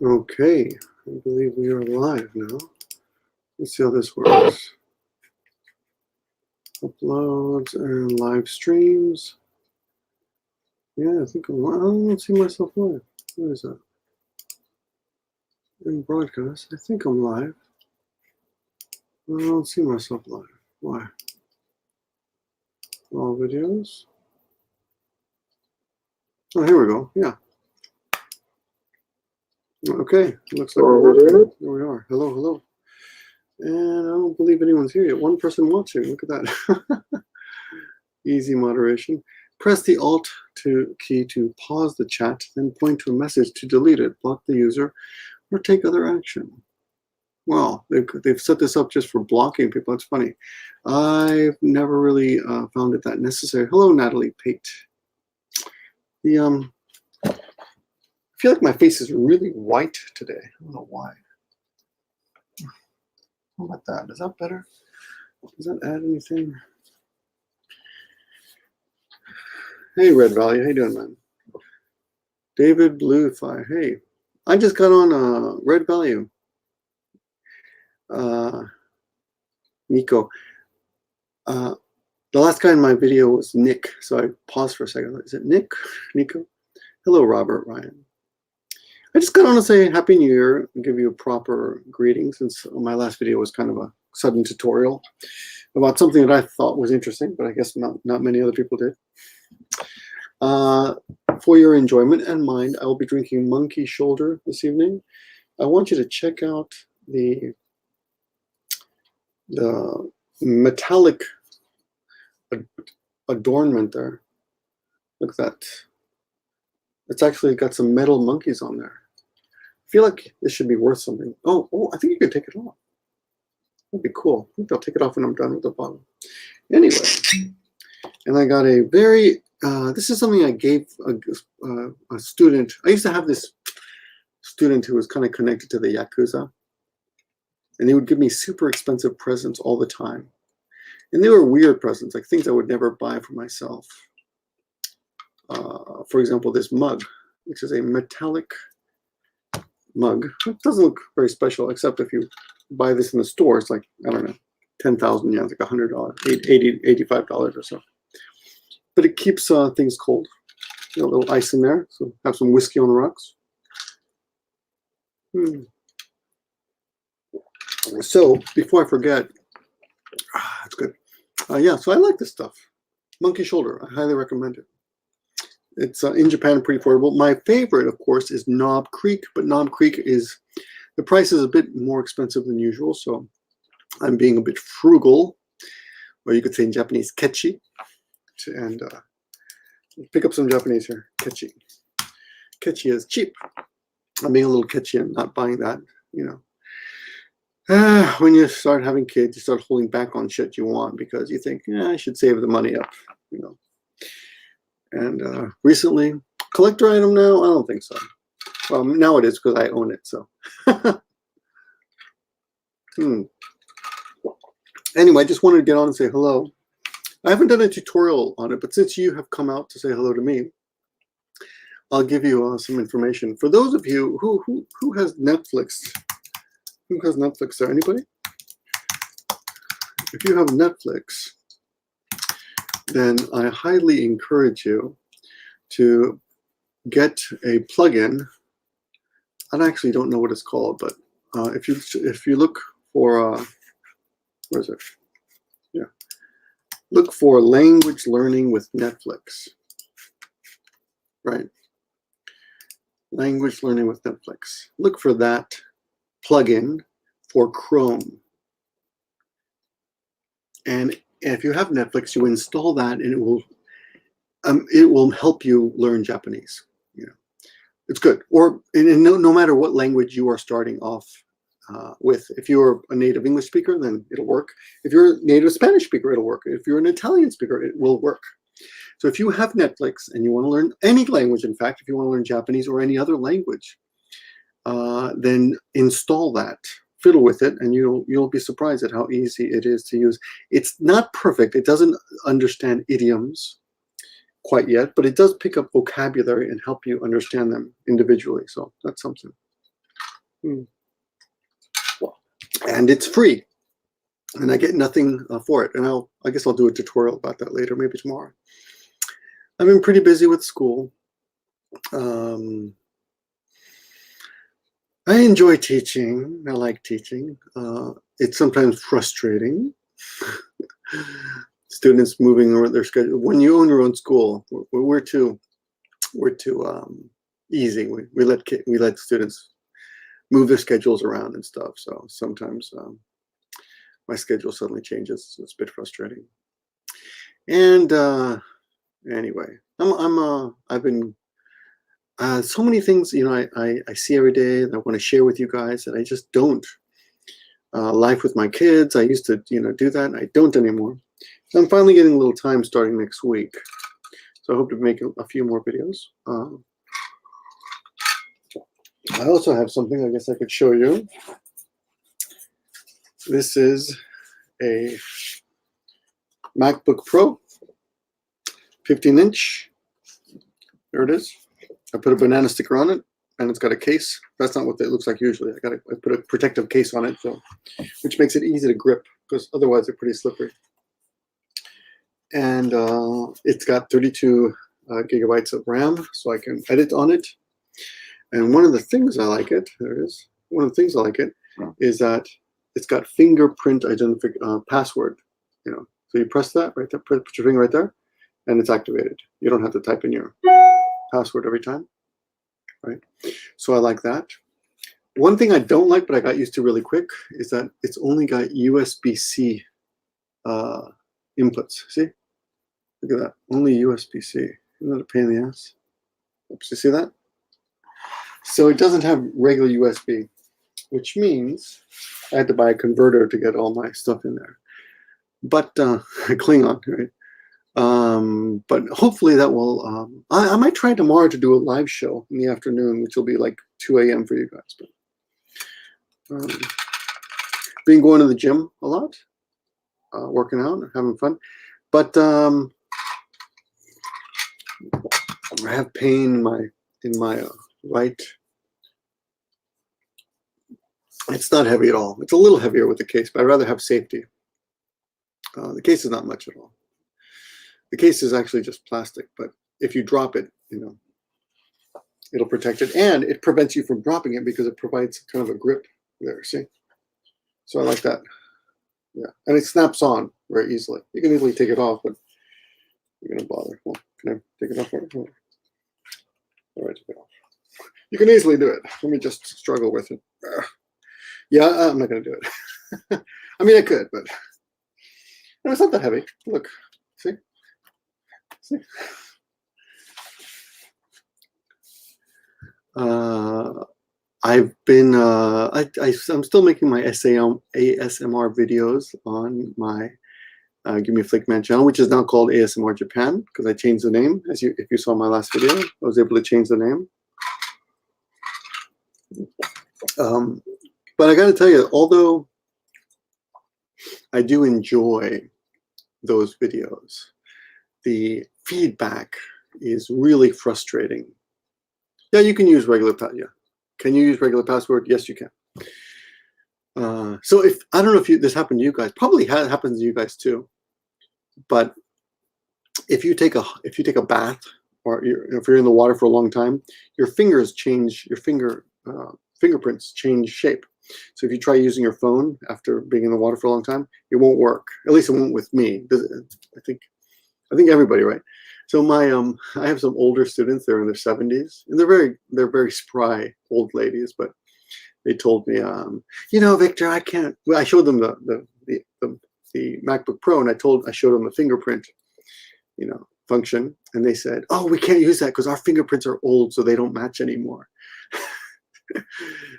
Okay, I believe we are live now. Let's see how this works. Uploads and live streams. Yeah, I think I'm live. I don't see myself live. What is that? In broadcast, I think I'm live. I don't see myself live. Why? All videos. Oh, here we go. Yeah. Okay, looks like we're working. Here we are. Hello, hello. And I don't believe anyone's here yet. One person watching. Look at that. Easy moderation. Press the Alt key to pause the chat, then point to a message to delete it, block the user, or take other action. Well, they've set this up just for blocking people. That's funny. I've never really found it that necessary. Hello, Natalie Pate. I feel like my face is really white today. I don't know why. How about that? Is that better? Does that add anything? Hey, Red Valley. How you doing, man? David Bluefy. Hey, I just got on Red Value. Nico. The last guy in my video was Nick, so I paused for a second. Is it Nick? Nico? Hello, Robert Ryan. I just got on to say Happy New Year and give you a proper greeting, since my last video was kind of a sudden tutorial about something that I thought was interesting, but I guess not many other people did. For your enjoyment and mine, I will be drinking Monkey Shoulder this evening. I want you to check out the metallic adornment there. Look at that. It's actually got some metal monkeys on there. I feel like this should be worth something. Oh, I think you could take it off. That'd be cool. I think I'll take it off when I'm done with the bottle. Anyway, and I got a very, this is something I gave a student. I used to have this student who was kind of connected to the Yakuza. And they would give me super expensive presents all the time. And they were weird presents, like things I would never buy for myself. For example, this mug, which is a metallic mug. It doesn't look very special, except if you buy this in the store, it's like, I don't know, 10,000 yen, like $100, $85 or so. But it keeps things cold. You know, a little ice in there, so have some whiskey on the rocks. So before I forget, that's good. Yeah, so I like this stuff. Monkey Shoulder, I highly recommend it. It's in Japan, pretty affordable. My favorite, of course, is Knob Creek, but Knob Creek the price is a bit more expensive than usual, so I'm being a bit frugal, or you could say in Japanese, ketchi, and pick up some Japanese here, ketchi. Ketchi is cheap. I'm being a little ketchi and not buying that, you know. When you start having kids, you start holding back on shit you want because you think, yeah, I should save the money up, you know. And recently, collector item now? I don't think so. Well, now it is because I own it, so. Anyway, I just wanted to get on and say hello. I haven't done a tutorial on it, but since you have come out to say hello to me, I'll give you some information. For those of you who has Netflix, who has Netflix there? Anybody? If you have Netflix, then I highly encourage you to get a plugin. I actually don't know what it's called, but if you look for where is it? Yeah, look for language learning with Netflix. Right, language learning with Netflix. Look for that plugin for Chrome. And if you have Netflix, you install that, and it will help you learn Japanese. You know, it's good. Or no matter what language you are starting off with. If you're a native English speaker, then it'll work. If you're a native Spanish speaker, it'll work. If you're an Italian speaker, it will work. So if you have Netflix and you want to learn any language, in fact, if you want to learn Japanese or any other language, then install that. Fiddle with it, and you'll be surprised at how easy it is to use. It's not perfect. It doesn't understand idioms quite yet, but it does pick up vocabulary and help you understand them individually. So that's something. And it's free, and I get nothing for it. And I guess I'll do a tutorial about that later, maybe tomorrow. I've been pretty busy with school. I enjoy teaching. I like teaching. It's sometimes frustrating. Students moving around their schedule. When you own your own school, we're too easy. We let students move their schedules around and stuff. So sometimes my schedule suddenly changes. So it's a bit frustrating. And anyway, I've been so many things, you know, I see every day that I want to share with you guys that I just don't. Life with my kids, I used to, you know, do that. And I don't anymore. So I'm finally getting a little time starting next week. So I hope to make a few more videos. I also have something I guess I could show you. This is a MacBook Pro, 15-inch. There it is. I put a banana sticker on it, and it's got a case. That's not what it looks like usually. I put a protective case on it, so which makes it easy to grip, because otherwise they're pretty slippery. And it's got 32 gigabytes of RAM, so I can edit on it. And one of the things I like it, there it is. One of the things I like it is that it's got fingerprint identification password. You know, so you press that right there, put your finger right there, and it's activated. You don't have to type in your password every time, right? So I like that. One thing I don't like, but I got used to really quick, is that it's only got USB-C inputs. See? Look at that. Only USB-C. Isn't that a pain in the ass? Oops, you see that? So it doesn't have regular USB, which means I had to buy a converter to get all my stuff in there. But Klingon, right? But hopefully that will. I might try tomorrow to do a live show in the afternoon, which will be like 2 a.m. for you guys. But been going to the gym a lot, working out, having fun. But I have pain in my right. It's not heavy at all. It's a little heavier with the case, but I'd rather have safety. The case is not much at all. The case is actually just plastic, but if you drop it, you know, it'll protect it, and it prevents you from dropping it because it provides kind of a grip there. See? So I like that. Yeah, and it snaps on very easily. You can easily take it off, but you're gonna bother. Well, can I take it off? All right, take it off. You can easily do it. Let me just struggle with it. Yeah, I'm not gonna do it. I mean, I could, but no, it's not that heavy. Look, see? See? I've been I'm still making my ASMR videos on my Give Me a Flick Man channel, which is now called ASMR Japan, because I changed the name. If you saw my last video, I was able to change the name. But I got to tell you, although I do enjoy those videos, the feedback is really frustrating. Yeah, you can use regular password. Yeah, can you use regular password? Yes, you can. So if I don't know if this happened to you guys, probably happens to you guys too. But if you take a bath, or if you're in the water for a long time, your fingers change. Your fingerprints change shape. So if you try using your phone after being in the water for a long time, it won't work. At least it won't with me. I think everybody, right? So I have some older students. They're in their 70s, and they're very spry old ladies. But they told me, you know, Victor, I can't. Well, I showed them the MacBook Pro, and I showed them the fingerprint, you know, function, and they said, oh, we can't use that because our fingerprints are old, so they don't match anymore.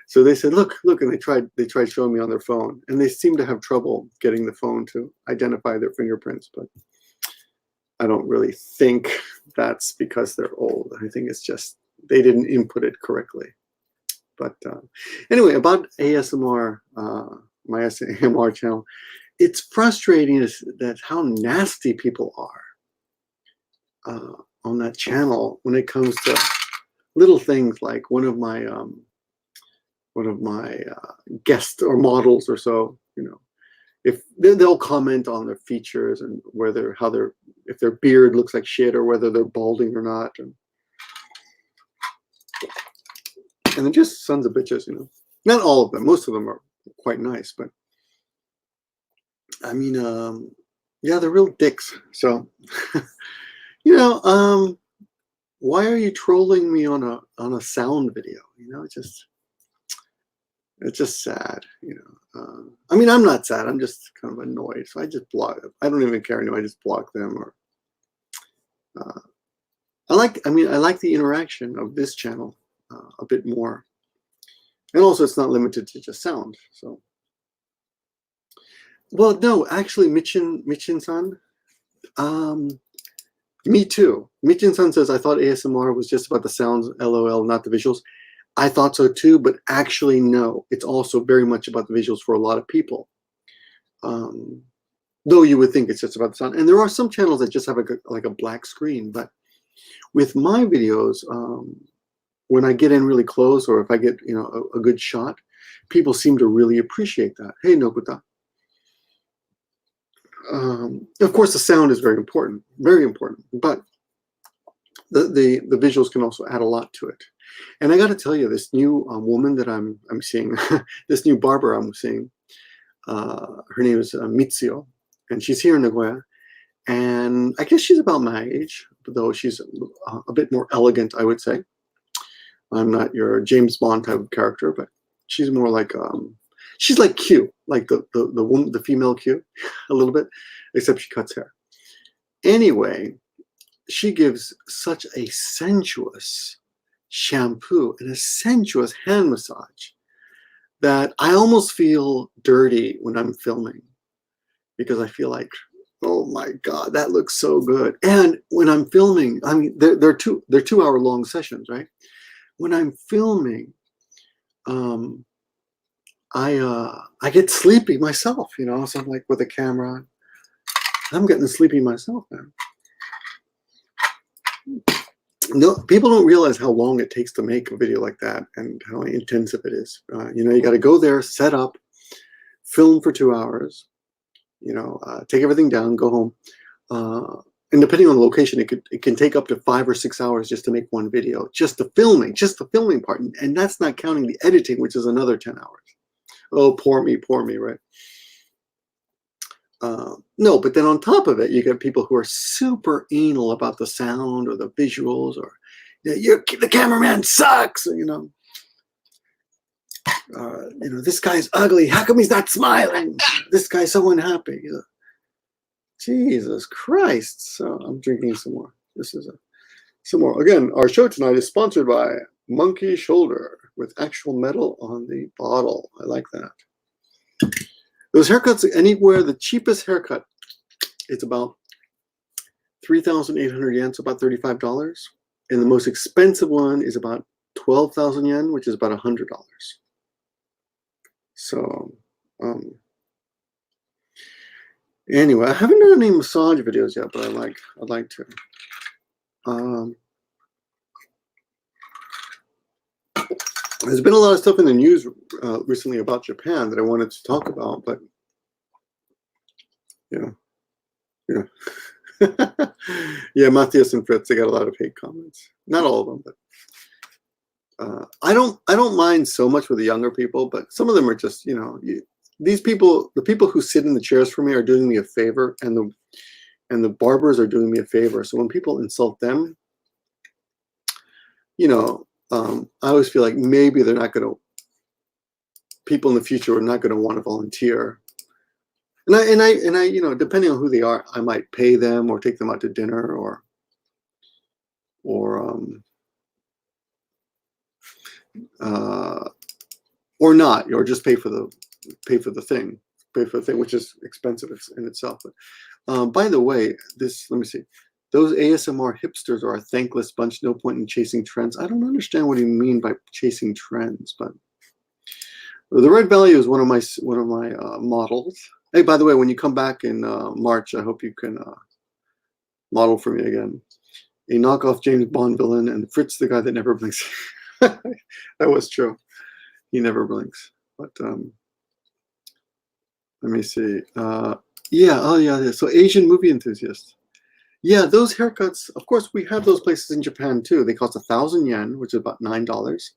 So they said, look, and they tried showing me on their phone, and they seem to have trouble getting the phone to identify their fingerprints. But I don't really think that's because they're old. I think it's just they didn't input it correctly. But anyway, about ASMR, my ASMR channel, it's frustrating that how nasty people are on that channel when it comes to little things like one of my guests or models or so, if they'll comment on their features and if their beard looks like shit or whether they're balding or not, and they're just sons of bitches, Not all of them. Most of them are quite nice, but I mean, yeah, they're real dicks. So, why are you trolling me on a sound video? It's just sad. I mean, I'm not sad. I'm just kind of annoyed. So I just block them. I don't even care anymore. I just block them. Or I like the interaction of this channel a bit more. And also, it's not limited to just sound. So, well, no, actually, Michin-san, me too. Michin-san says, I thought ASMR was just about the sounds, LOL, not the visuals. I thought so too, but actually, no. It's also very much about the visuals for a lot of people. Though you would think it's just about the sound. And there are some channels that just have like a black screen. But with my videos, when I get in really close, or if I get a good shot, people seem to really appreciate that. Hey, Nobuta. Of course, the sound is very important, but the visuals can also add a lot to it. And I got to tell you, this new woman that I'm seeing, this new barber I'm seeing, her name is Mitsuyo, and she's here in Nagoya. And I guess she's about my age, though she's a bit more elegant, I would say. I'm not your James Bond type of character, but she's more like she's like Q, like the woman, the female Q, a little bit, except she cuts hair. Anyway, she gives such a sensuous shampoo and a sensuous hand massage that I almost feel dirty when I'm filming, because I feel like, oh my God, that looks so good. And when I'm filming, I mean, they're 2 hour long sessions, right? When I'm filming, I get sleepy myself, so I'm like with a camera, I'm getting sleepy myself now. No, people don't realize how long it takes to make a video like that and how intensive it is. You got to go there, set up, film for 2 hours, take everything down, go home. And depending on the location, it can take up to 5 or 6 hours just to make one video, just the filming part. And that's not counting the editing, which is another 10 hours. Oh, poor me, right? No, but then on top of it, you get people who are super anal about the sound or the visuals, or the cameraman sucks, or, this guy's ugly. How come he's not smiling? This guy's so unhappy. Jesus Christ. So I'm drinking some more. This is some more. Again, our show tonight is sponsored by Monkey Shoulder with actual metal on the bottle. I like that. Those haircuts, anywhere, the cheapest haircut, it's about 3,800 yen, so about $35. And the most expensive one is about 12,000 yen, which is about $100. So, anyway, I haven't done any massage videos yet, but I'd like to. There's been a lot of stuff in the news recently about Japan that I wanted to talk about, but yeah, Matthias and Fritz, they got a lot of hate comments. Not all of them, but I don't mind so much with the younger people, but some of them are just these people, the people who sit in the chairs for me are doing me a favor, and the barbers are doing me a favor. So when people insult them, I always feel like maybe they're not going to. People in the future are not going to want to volunteer. And I, depending on who they are, I might pay them or take them out to dinner or not, or just pay for the thing, which is expensive in itself. But, by the way, let me see. Those ASMR hipsters are a thankless bunch. No point in chasing trends. I don't understand what you mean by chasing trends, but the Red Valley is one of my models. Hey, by the way, when you come back in March, I hope you can model for me again. A knockoff James Bond villain, and Fritz, the guy that never blinks. That was true. He never blinks. But let me see. Yeah, oh yeah. So Asian movie enthusiast. Yeah, those haircuts. Of course, we have those places in Japan too. They cost 1,000 yen, which is about $9,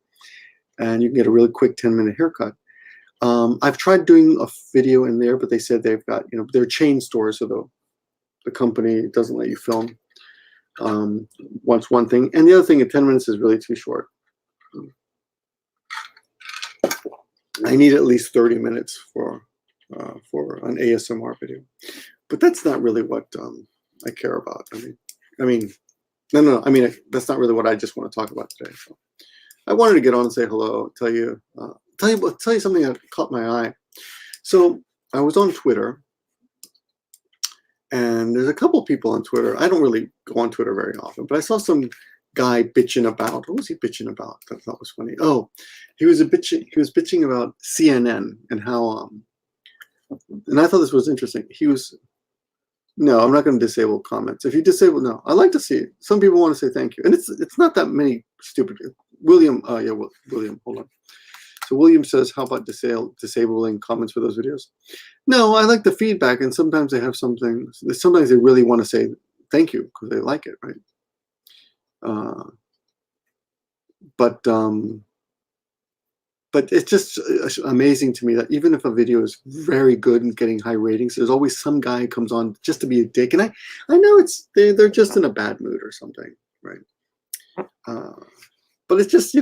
and you can get a really quick 10-minute haircut. I've tried doing a video in there, but they said they've got, they're chain stores, so the company doesn't let you film. Once one thing, and the other thing, 10 minutes is really too short. I need at least 30 minutes for an ASMR video, but that's not really what I care about. No. I mean, that's not really what I just want to talk about today. So I wanted to get on and say hello, tell you something that caught my eye. So I was on Twitter, and there's a couple people on Twitter. I don't really go on Twitter very often, but I saw some guy bitching about. What was he bitching about? I thought was funny. Oh, he was bitching about CNN and how and I thought this was interesting. No, I'm not going to disable comments. If you disable, no, I like to see it. Some people want to say thank you, and it's not that many stupid. William, William, hold on. So William says, how about disabling comments for those videos? No, I like the feedback, and sometimes they have something. Sometimes they really want to say thank you because they like it, right? But it's just amazing to me that even if a video is very good and getting high ratings, there's always some guy who comes on just to be a dick. And I know they're just in a bad mood or something, right? But it's just,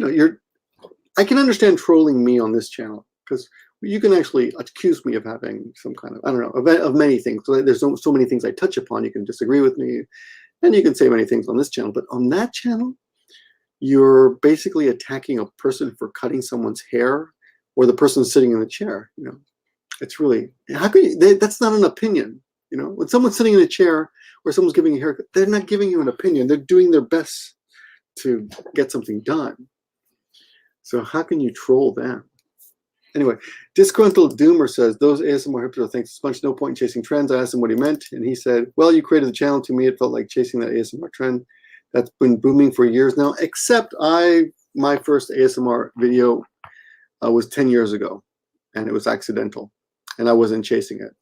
I can understand trolling me on this channel because you can actually accuse me of having some kind of, I don't know, of many things. There's so many things I touch upon. You can disagree with me, and you can say many things on this channel. But on that channel, you're basically attacking a person for cutting someone's hair, or the person sitting in the chair. It's really, how can you, that's not an opinion. When someone's sitting in a chair or someone's giving a haircut, they're not giving you an opinion. They're doing their best to get something done. So how can you troll them? Anyway, Disgruntled Doomer says, those ASMR hipsters think it's much no point in chasing trends. I asked him what he meant, and he said, well, you created the channel. To me, it felt like chasing that ASMR trend. That's been booming for years now, except my first ASMR video was 10 years ago, and it was accidental, and I wasn't chasing it.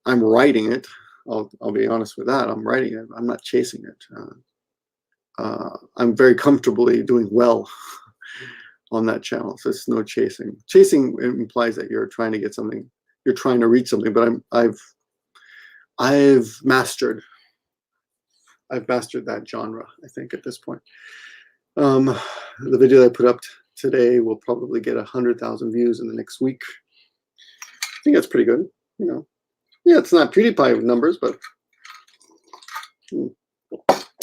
I'm writing it. I'll be honest with that. I'm writing it. I'm not chasing it. I'm very comfortably doing well on that channel, so it's no chasing. Chasing implies that you're trying to get something, you're trying to reach something. But I've mastered that genre, I think, at this point. The video that I put up today will probably get 100,000 views in the next week. I think that's pretty good. Yeah, it's not PewDiePie numbers, but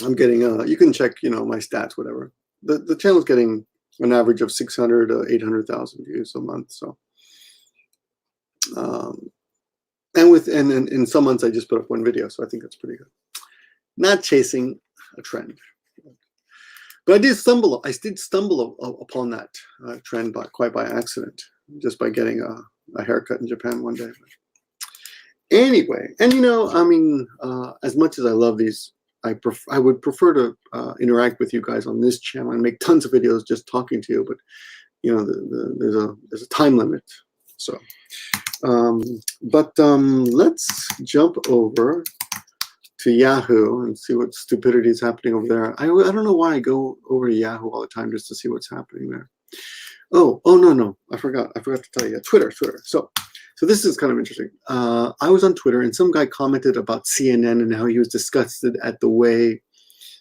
I'm getting. You can check, my stats, whatever. The channel's getting an average of 600 to 800,000 views a month. So, and in some months I just put up one video, so I think that's pretty good. Not chasing a trend, but I did stumble upon that trend quite by accident, just by getting a haircut in Japan one day. Anyway, and as much as I love these, I would prefer to interact with you guys on this channel and make tons of videos just talking to you. But there's a time limit. So, let's jump over to Yahoo and see what stupidity is happening over there. I don't know why I go over to Yahoo all the time just to see what's happening there. Oh no, I forgot to tell you. Twitter. So this is kind of interesting. I was on Twitter, and some guy commented about CNN and how he was disgusted at the way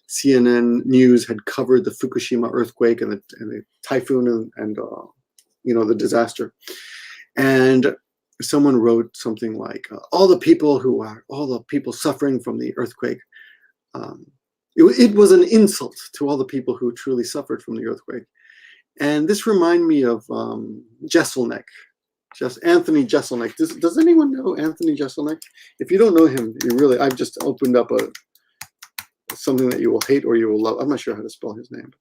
CNN News had covered the Fukushima earthquake and the typhoon and the disaster. And someone wrote something like, all the people suffering from the earthquake. It was an insult to all the people who truly suffered from the earthquake. And this reminded me of Jeselnik. Anthony Jeselnik. Does anyone know Anthony Jeselnik? If you don't know him, I've just opened up something that you will hate or you will love. I'm not sure how to spell his name.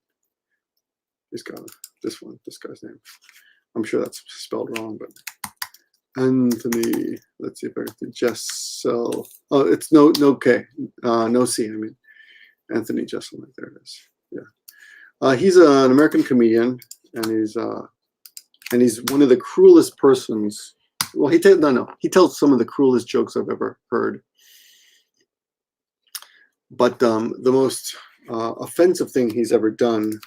This guy's name. I'm sure that's spelled wrong, but Anthony, let's see if I can Jessel. Oh, it's no K, no C. I mean, Anthony Jeselnik. There it is. Yeah. He's an American comedian. and he's one of the cruelest persons. Well, he tells some of the cruelest jokes I've ever heard. But the most offensive thing he's ever done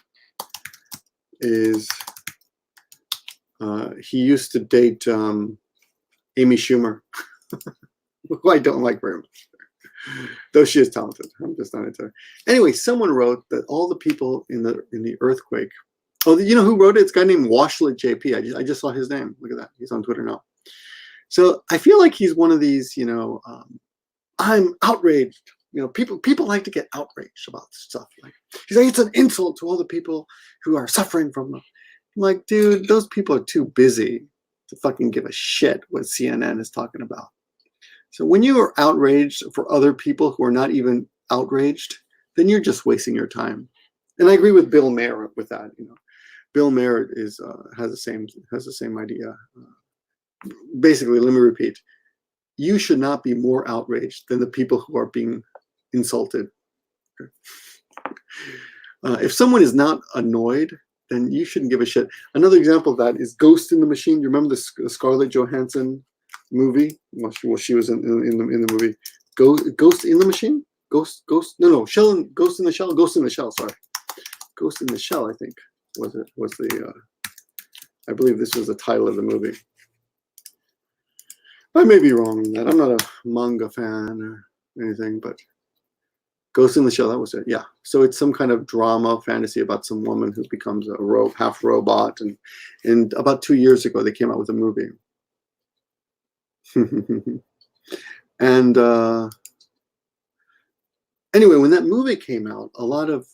is he used to date Amy Schumer, who I don't like very much, though she is talented. I'm just not into her. Anyway, someone wrote that all the people in the earthquake. Oh, you know who wrote it? It's a guy named Washlet JP. I just saw his name. Look at that. He's on Twitter now. So I feel like he's one of these, I'm outraged. People like to get outraged about stuff. Like, he's like, it's an insult to all the people who are suffering from them. I'm like, dude, those people are too busy to fucking give a shit what CNN is talking about. So when you are outraged for other people who are not even outraged, then you're just wasting your time. And I agree with Bill Maher with that. Bill Maher has the same idea. Basically, let me repeat: you should not be more outraged than the people who are being insulted. If someone is not annoyed, then you shouldn't give a shit. Another example of that is Ghost in the Machine. You remember the Scarlett Johansson movie? Well, she was in the movie. Ghost in the Machine? Ghost in the Shell. Sorry, Ghost in the Shell. I think I believe this was the title of the movie. I may be wrong in that. I'm not a manga fan or anything, but Ghost in the Shell, that was it. Yeah. So it's some kind of drama fantasy about some woman who becomes a half robot. And about 2 years ago, they came out with a movie. And anyway, when that movie came out, a lot of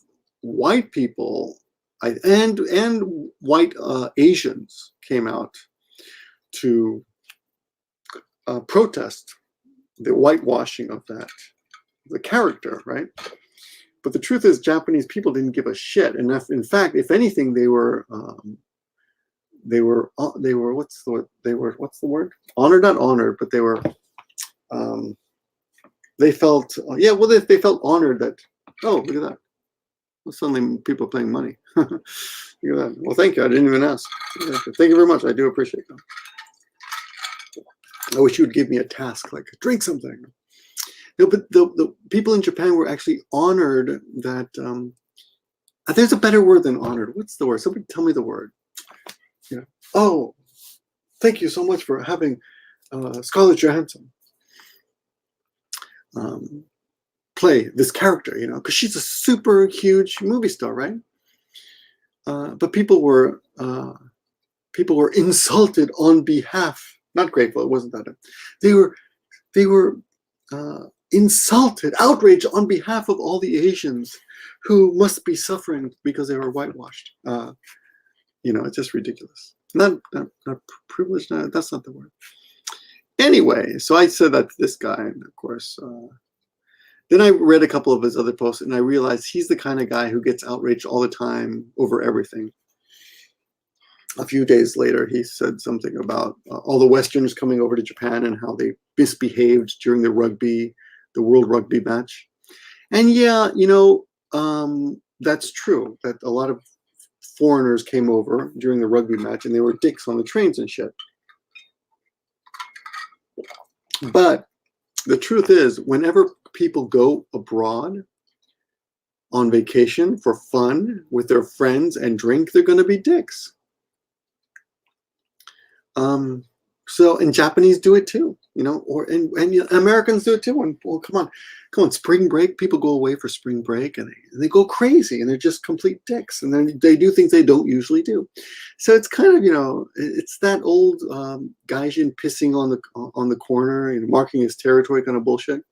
white people and white Asians came out to protest the whitewashing of the character, right? But the truth is, Japanese people didn't give a shit. And in fact, if anything, they were what's the word? Honored, not honored, but they were they felt they felt honored that, oh, look at that. Well, suddenly people are paying money. Look at that. Well, thank you. I didn't even ask. Thank you very much. I do appreciate that. I wish you would give me a task, like drink something. No, but the people in Japan were actually honored that. There's a better word than honored. What's the word? Somebody tell me the word. Oh, thank you so much for having Scarlett Johansson play this character. Because she's a super huge movie star, right? But people were insulted on behalf. Not grateful. It wasn't that. They were insulted, outraged on behalf of all the Asians who must be suffering because they were whitewashed. It's just ridiculous. Not privileged. No, that's not the word. Anyway, so I said that to this guy, and of course, then I read a couple of his other posts, and I realized he's the kind of guy who gets outraged all the time over everything. A few days later, he said something about all the Westerners coming over to Japan and how they misbehaved during the World Rugby match. And yeah, that's true, that a lot of foreigners came over during the rugby match and they were dicks on the trains and shit. But the truth is, whenever people go abroad on vacation for fun with their friends and drink, they're going to be dicks. And Japanese do it too, and Americans do it too. And well, come on, spring break, people go away for spring break and they go crazy and they're just complete dicks, and then they do things they don't usually do. So it's kind of, it's that old gaijin pissing on the corner, marking his territory kind of bullshit,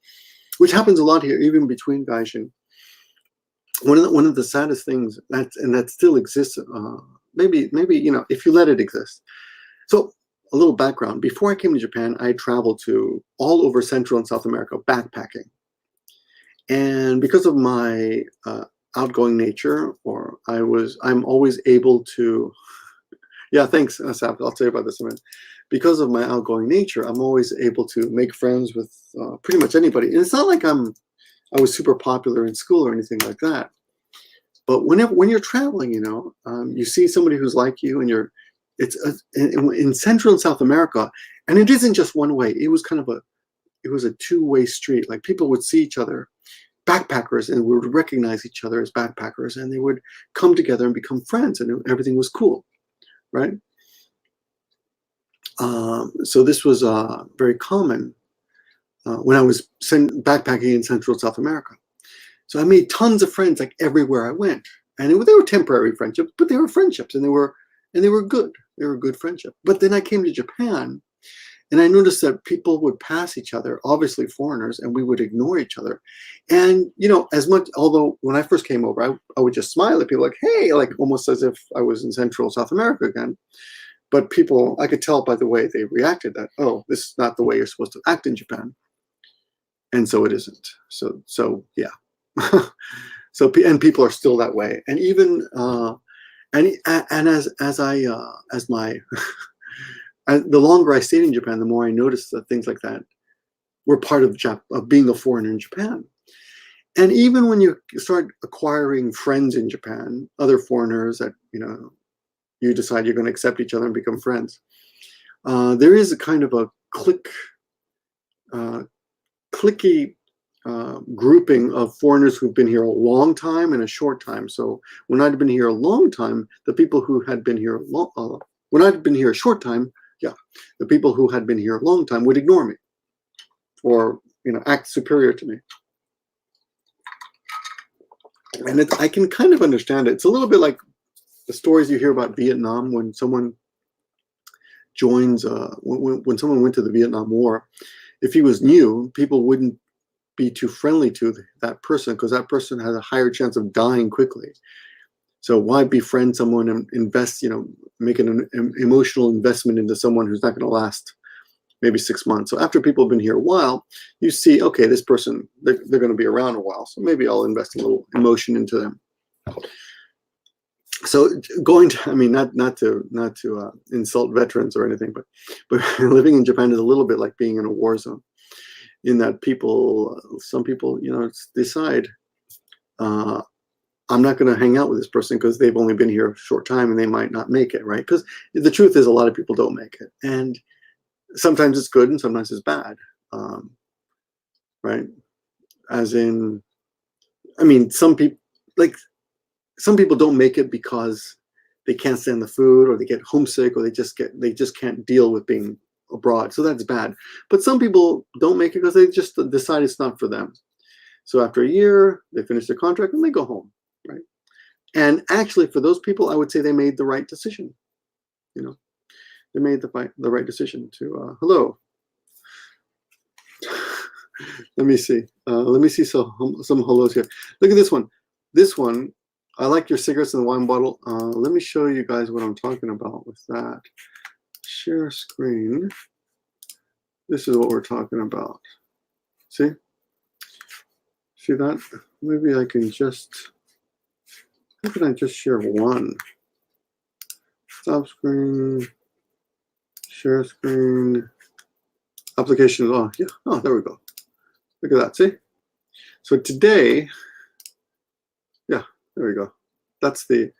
which happens a lot here, even between gaijin. One of the saddest things that still exists, maybe if you let it exist. So a little background. Before I came to Japan, I traveled to all over Central and South America backpacking. And because of my outgoing nature, I'm always able to, yeah, thanks, Saf. I'll tell you about this in a minute. Because of my outgoing nature, I'm always able to make friends with pretty much anybody. And it's not like I was super popular in school or anything like that. But when you're traveling, you see somebody who's like you, and in Central and South America, and it isn't just one way. It was a two-way street. Like people would see each other, backpackers, and would recognize each other as backpackers, and they would come together and become friends, and everything was cool, right? So this was very common when I was backpacking in Central South America. So I made tons of friends like everywhere I went, and they were temporary friendships, but they were friendships, and they were good. They were good friendships. But then I came to Japan, and I noticed that people would pass each other, obviously foreigners, and we would ignore each other. And, although when I first came over, I would just smile at people like, hey, like almost as if I was in Central South America again. But people, I could tell by the way they reacted that, oh, this is not the way you're supposed to act in Japan. And so it isn't. So yeah. And people are still that way. And even, the longer I stayed in Japan, the more I noticed that things like that were part of being a foreigner in Japan. And even when you start acquiring friends in Japan, other foreigners that, you decide you're going to accept each other and become friends, there is a kind of a cliquey grouping of foreigners who've been here a long time and a short time. So when I'd been here a long time, the people who had been here when I'd been here a short time, the people who had been here a long time would ignore me or act superior to me. And I can kind of understand it. It's a little bit like the stories you hear about Vietnam when someone joins, when someone went to the Vietnam War. If he was new, people wouldn't be too friendly to that person because that person has a higher chance of dying quickly. So why befriend someone and invest, make an emotional investment into someone who's not going to last maybe 6 months. So after people have been here a while, you see, okay, this person, they're going to be around a while. So maybe I'll invest a little emotion into them. So not to insult veterans or anything, but living in Japan is a little bit like being in a war zone, in that some people, decide, I'm not going to hang out with this person because they've only been here a short time and they might not make it, right? Because the truth is a lot of people don't make it. And sometimes it's good and sometimes it's bad, right? As in, some people don't make it because they can't stand the food or they get homesick or they just can't deal with being abroad. So that's bad. But some people don't make it because they just decide it's not for them. So after a year, they finish their contract and they go home, right? And actually, for those people, I would say they made the right decision. They made the right decision to, hello. Let me see. Let me see some hellos here. Look at this one. This one, I like your cigarettes in the wine bottle. Let me show you guys what I'm talking about with that. Share screen. This is what we're talking about. See? See that? Maybe I can just, how can I just share one? Stop screen, share screen, application. Oh, yeah. Oh, there we go. Look at that. See? So today, yeah, there we go. That's the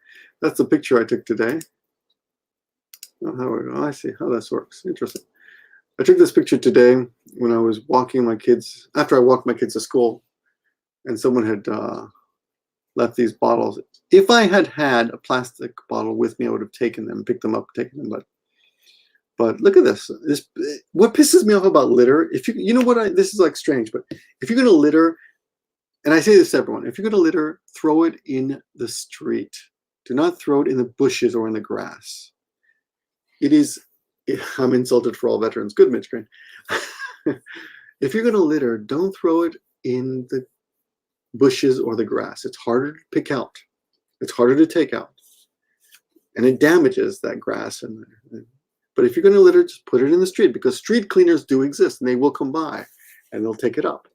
picture I took today. Oh, how we go. I see how this works. Interesting. I took this picture today when I was walking my kids, after I walked my kids to school, and someone had left these bottles. If I had had a plastic bottle with me, I would have taken them, picked them up, taken them. But look at this. What pisses me off about litter, this is like strange, but if you're going to litter, and I say this to everyone, if you're going to litter, throw it in the street. Do not throw it in the bushes or in the grass. I'm insulted for all veterans. Good, Mitch Crane. If you're going to litter, don't throw it in the bushes or the grass. It's harder to pick out. It's harder to take out. And it damages that grass. But if you're going to litter, just put it in the street, because street cleaners do exist and they will come by and they'll take it up.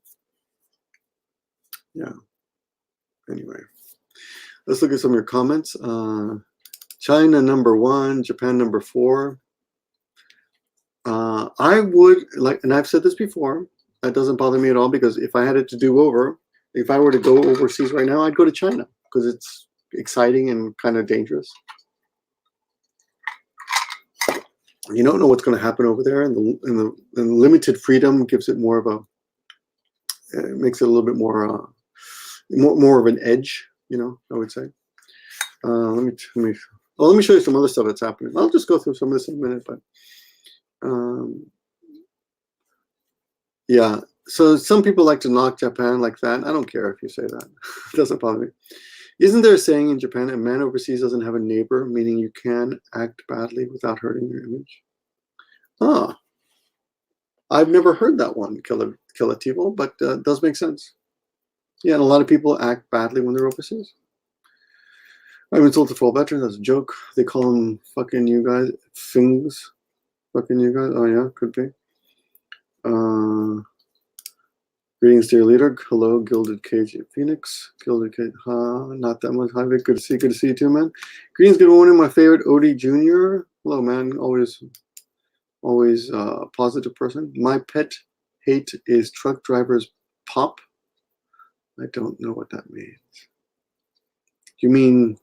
Yeah. Anyway, let's look at some of your comments. China #1, Japan #4. I would like, and I've said this before, that doesn't bother me at all, because if I had it to do over, if I were to go overseas right now, I'd go to China, because exciting and kind of dangerous. You don't know what's going to happen over there, and the limited freedom gives it more of a, it makes it a little bit more of an edge, you know, I would say. Let me show you some other stuff that's happening. I'll just go through some of this in a minute, but yeah. So some people like to knock Japan like that. I don't care if you say that. It doesn't bother me. Isn't there a saying in Japan, a man overseas doesn't have a neighbor, meaning you can act badly without hurting your image? Ah, I've never heard that one, Kilativo, but it does make sense. Yeah, and a lot of people act badly when they're overseas. I'm insulted for all veterans. That's a joke. They call them fucking you guys. Things. Fucking you guys. Oh, yeah, could be. Greetings, dear leader. Hello, Gilded Cage Phoenix. Gilded Cage. Not that much. Hi, Vic. Good to see you too, man. Greetings, good morning, my favorite Odie Jr. Hello, man. Always a positive person. My pet hate is truck drivers pop. I don't know what that means. You mean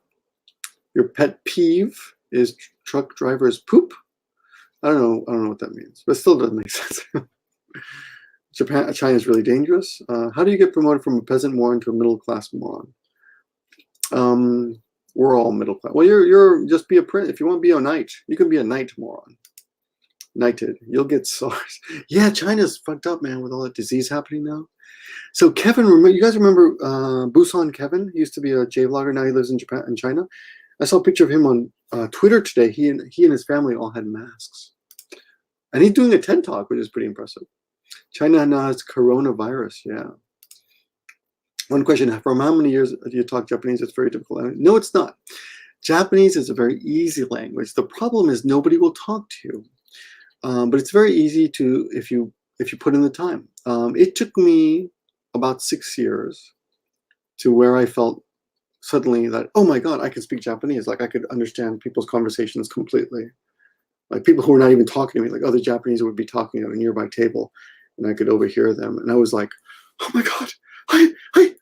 your pet peeve is truck drivers poop? I don't know what that means, but it still doesn't make sense. China is really dangerous. How do you get promoted from a peasant moron to a middle class moron? We're all middle class. Well, you're just be a prince. If you want to be a knight, you can be a knight moron. Knighted. You'll get SARS. Yeah, China's fucked up, man, with all that disease happening now. So Kevin, you guys remember Busan Kevin? He used to be a J vlogger. Now he lives in Japan and China. I saw a picture of him on Twitter today. He and his family all had masks, and he's doing a TED talk, which is pretty impressive. China now has coronavirus. Yeah. One question: from how many years do you talk Japanese? It's very difficult. No, it's not. Japanese is a very easy language. The problem is nobody will talk to you, but it's very easy to if you put in the time. It took me about 6 years to where I felt suddenly that, oh my God, I can speak Japanese. Like I could understand people's conversations completely. Like people who were not even talking to me, like other Japanese would be talking at a nearby table and I could overhear them. And I was like, oh my God, I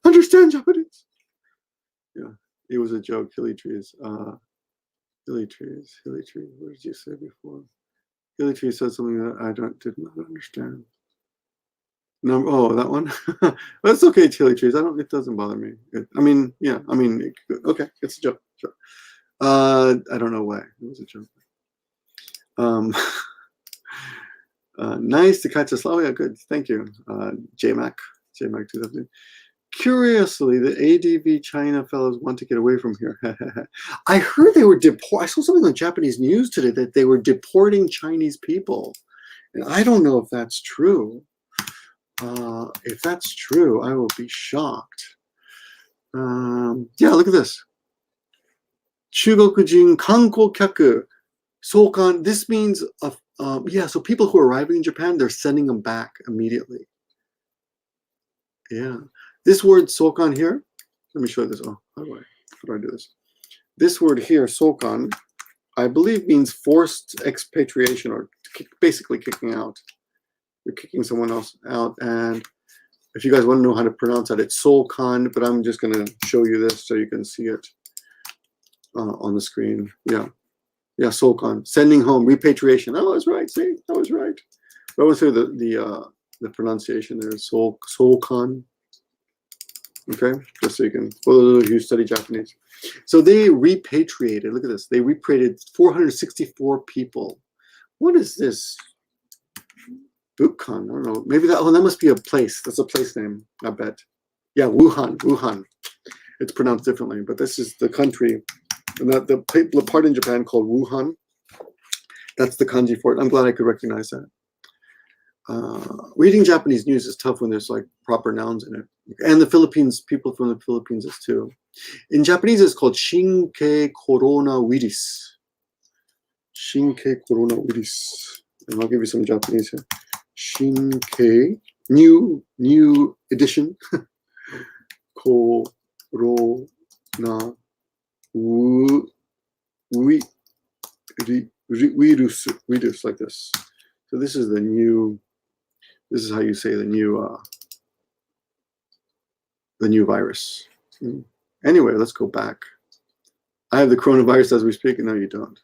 understand Japanese. Yeah, it was a joke. Hilly trees. Hilly trees. What did you say before? Hilly tree said something that I did not understand. No, oh, that one. That's okay, chili trees. It doesn't bother me. Okay, it's a joke. Sure. I don't know why it was a joke. Nice to catch us. Oh yeah, good. Thank you, JMac 2000. Curiously, the ADV China fellows want to get away from here. I heard they were I saw something on Japanese news today that they were deporting Chinese people, and I don't know if that's true. If that's true, I will be shocked. Yeah, look at this. 中国人観光客送還. This means, so people who are arriving in Japan, they're sending them back immediately. Yeah. This word 送還 here, let me show you this. Oh, how do I do this? This word here, 送還, I believe means forced expatriation or basically kicking out. You're kicking someone else out, and if you guys want to know how to pronounce that, it's Solkan, but I'm just going to show you this so you can see it on the screen. Yeah, Solkan, sending home, repatriation. Oh, I was right. See, I was right. I went through the pronunciation there. Solkan. Okay, just so you can, for those of you who study Japanese. So they repatriated. Look at this. They repatriated 464 people. What is this? Bukhan, I don't know. Maybe that must be a place. That's a place name, I bet. Yeah, Wuhan. It's pronounced differently, but this is the country. And the part in Japan called Wuhan, that's the kanji for it. I'm glad I could recognize that. Reading Japanese news is tough when there's like proper nouns in it. And the Philippines, people from the Philippines is too. In Japanese, it's called Shinkei Coronavirus. Shinkei Coronavirus. And I'll give you some Japanese here. Shinkei, new edition. Corona virus, like this. So this is the new. This is how you say the new virus. Anyway, let's go back. I have the coronavirus as we speak. No, you don't.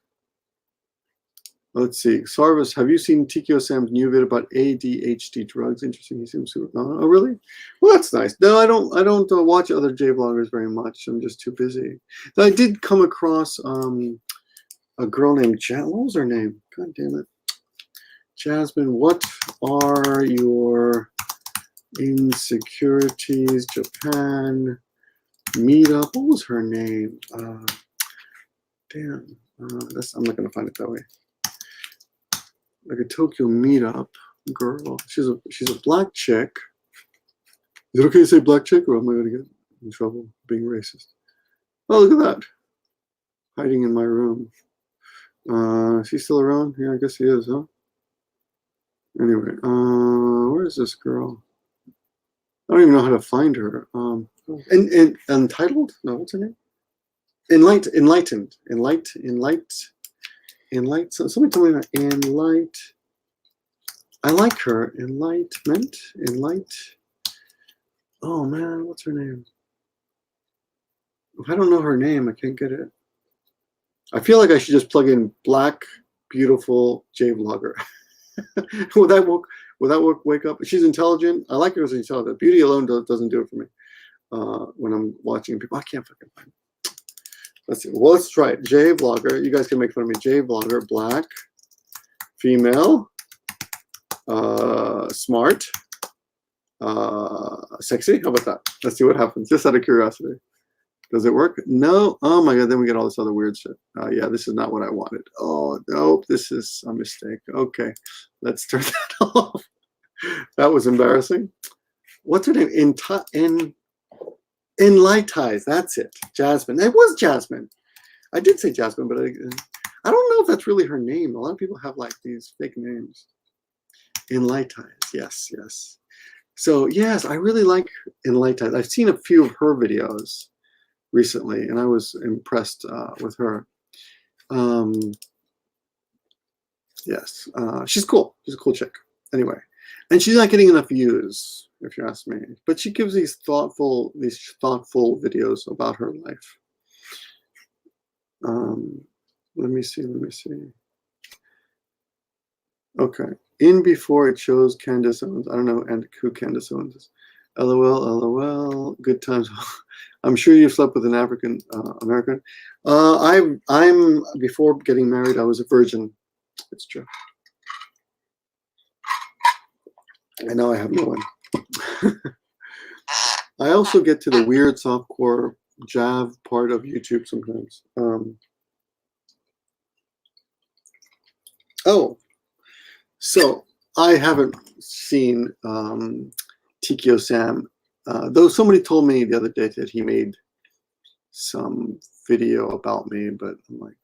Let's see. Sarvis, have you seen Tikio Sam's new video about ADHD drugs? Interesting. He seems to. Oh, really? Well, that's nice. No, I don't watch other J vloggers very much. I'm just too busy. I did come across a girl named what was her name? God damn it. Jasmine, what are your insecurities? Japan meetup. What was her name? Damn. I'm not gonna find it that way. Like a Tokyo meetup girl. She's a black chick. Is it okay to say black chick, or am I gonna get in trouble being racist? Oh, look at that. Hiding in my room. Is he still around? Yeah, I guess he is, huh? Anyway, where is this girl? I don't even know how to find her. Entitled? No, what's her name? Enlightened. Somebody told me that enlight. I like her. Enlightenment. Oh man, what's her name? If I don't know her name, I can't get it. I feel like I should just plug in black, beautiful J vlogger. Will that work? Wake up? She's intelligent. I like her as intelligent. Beauty alone doesn't do it for me. When I'm watching people, I can't fucking find it. Let's see. Well, let's try it. J vlogger. You guys can make fun of me. J vlogger, black, female, smart, sexy. How about that? Let's see what happens. Just out of curiosity. Does it work? No. Oh my god. Then we get all this other weird shit. Yeah, this is not what I wanted. Oh nope. This is a mistake. Okay, let's turn that off. That was embarrassing. What's her name? Enlightize. That's it. Jasmine. It was Jasmine. I did say Jasmine, but I don't know if that's really her name. A lot of people have like these fake names. Enlightize. Yes. So yes, I really like Enlightize. I've seen a few of her videos recently, and I was impressed with her. Yes, she's cool. She's a cool chick. Anyway, and she's not getting enough views, if you ask me. But she gives these thoughtful videos about her life. Let me see. Okay, in before it shows Candace Owens. I don't know and who Candace Owens is. LOL. Good times. I'm sure you've slept with an African American. I'm before getting married, I was a virgin. It's true. I know I have no one. I also get to the weird softcore Jav part of YouTube sometimes. So I haven't seen Tikio Sam, though somebody told me the other day that he made some video about me, but I'm like,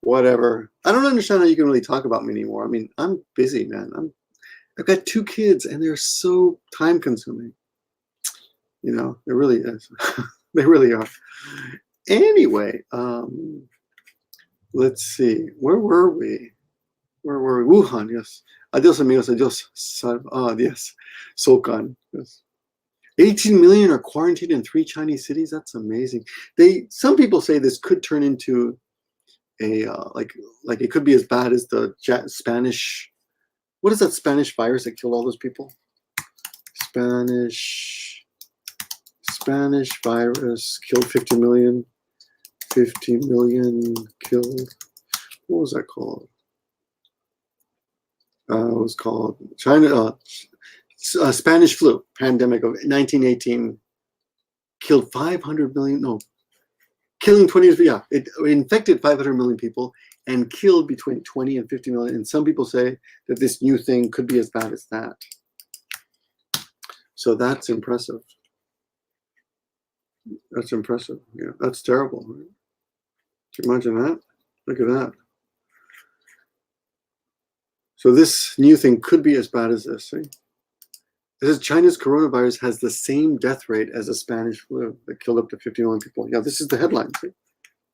whatever. I don't understand how you can really talk about me anymore. I mean, I'm busy, man. I've got 2 kids, and they're so time consuming. You know, it really is. They really are. Anyway, let's see. Where were we? Wuhan, yes. Adios, amigos. Adios. Yes. Sokan. Yes. 18 million are quarantined in 3 Chinese cities. That's amazing. Some people say this could turn into a like it could be as bad as the Spanish. What is that Spanish virus that killed all those people? Spanish virus killed 50 million. 50 million killed. What was that called? It was called Spanish flu pandemic of 1918. Killed 500 million. No, killing 20. Yeah, it infected 500 million people and killed between 20 and 50 million. And some people say that this new thing could be as bad as that. So that's impressive. That's impressive. Yeah, that's terrible. Right? Can you imagine that? Look at that. So this new thing could be as bad as this. See? It says China's coronavirus has the same death rate as the Spanish flu that killed up to 50 million people. Yeah, this is the headline. See?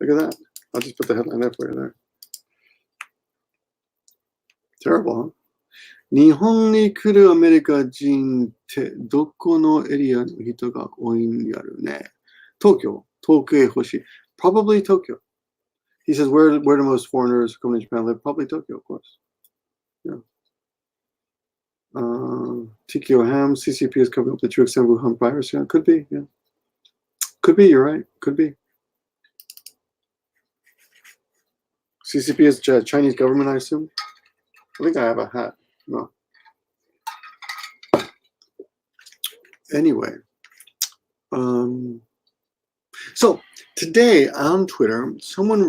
Look at that. I'll just put the headline there for you there. Terrible, huh? 日本に来るアメリカ人ってどこのエリアの人が多いんやろね。東京、統計欲しい。Probably Tokyo. He says, where do most foreigners who come to Japan live? Probably Tokyo, of course. Yeah. Tikio Ham, CCP is covering up the true extent of Wuhan virus. Yeah, could be. Yeah. Could be, you're right. Could be. CCP is Chinese government, I assume. I think I have a hat. No. Anyway. So today on Twitter, someone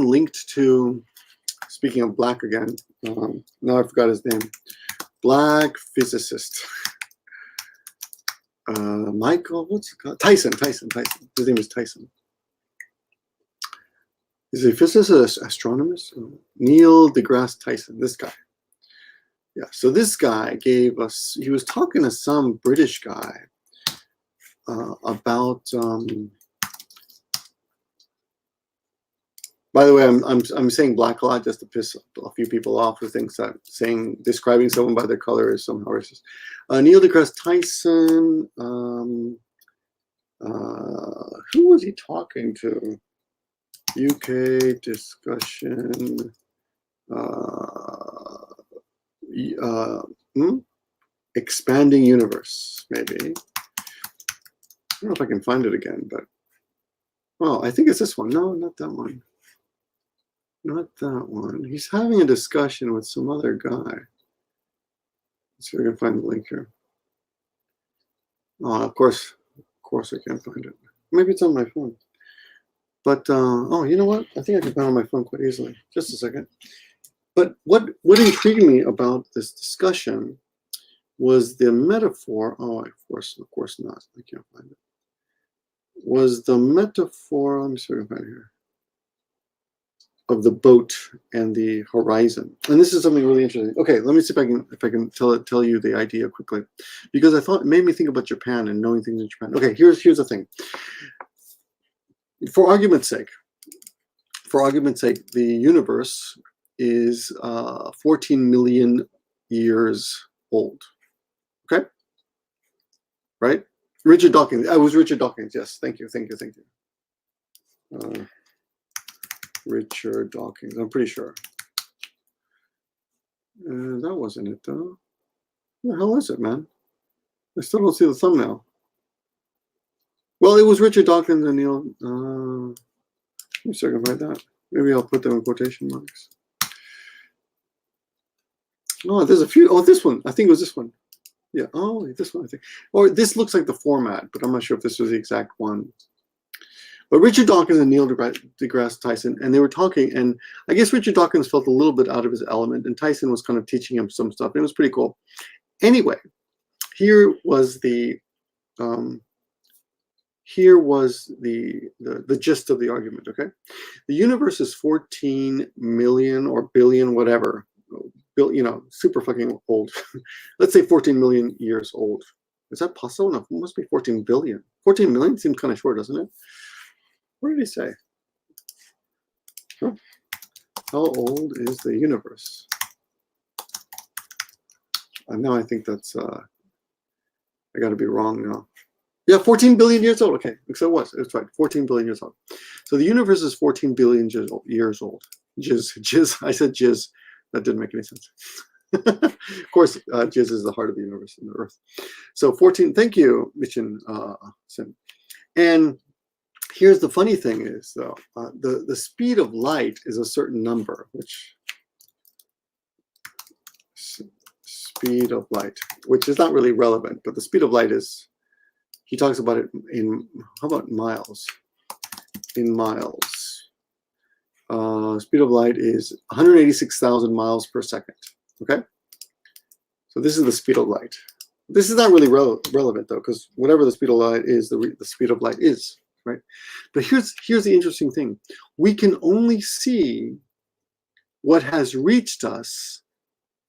linked to, speaking of black again, now I forgot his name, black physicist. Michael, what's it called? Tyson. His name is Tyson. Is he a physicist, astronomist? Neil deGrasse Tyson, this guy. Yeah, so this guy gave us, he was talking to some British guy about, by the way, I'm saying black a lot just to piss a few people off who thinks that describing someone by their color is somehow racist. Neil deGrasse Tyson, who was he talking to? UK discussion. Expanding universe, maybe. I don't know if I can find it again, but I think it's this one. No, not that one. Not that one. He's having a discussion with some other guy. Let's see if I can find the link here. Oh, of course I can't find it. Maybe it's on my phone. But you know what? I think I can find it on my phone quite easily. Just a second. But what intrigued me about this discussion was the metaphor. Oh, of course not. I can't find it. Was the metaphor? Let me see if I can find it here. Of the boat and the horizon, and this is something really interesting. Okay, let me see if I can tell you the idea quickly, because I thought it made me think about Japan and knowing things in Japan. Okay, here's the thing. For argument's sake, the universe is 14 million years old. Okay, right? Richard Dawkins. I was Richard Dawkins. Yes, thank you. Richard Dawkins. I'm pretty sure. That wasn't it, though. What the hell is it, man? I still don't see the thumbnail. Well, it was Richard Dawkins and Neil. Let me see if I can find that. Maybe I'll put them in quotation marks. Oh, there's a few. Oh, this one. I think it was this one. Yeah. Oh, this one, I think. Or this looks like the format, but I'm not sure if this was the exact one. But Richard Dawkins and Neil deGrasse Tyson, and they were talking, and I guess Richard Dawkins felt a little bit out of his element, and Tyson was kind of teaching him some stuff. And it was pretty cool. Anyway, here was the gist of the argument. Okay, the universe is 14 million or billion, whatever, super fucking old. Let's say 14 million years old. Is that possible? No, it must be 14 billion. 14 million seems kind of short, doesn't it? What did he say? Huh. How old is the universe? And now I think that's, I got to be wrong now. Yeah, 14 billion years old. Okay, so it was. It's right, 14 billion years old. So the universe is 14 billion years old. Jizz. I said jizz. That didn't make any sense. Of course, jizz is the heart of the universe and the earth. So 14, thank you, Michin Sim. And here's the funny thing is, though, the speed of light is a certain number, which speed of light, which is not really relevant, but the speed of light is, he talks about it in, how about miles? In miles. Speed of light is 186,000 miles per second, okay? So this is the speed of light. This is not really relevant, though, because whatever the speed of light is, the speed of light is. Right, but here's the interesting thing. We can only see what has reached us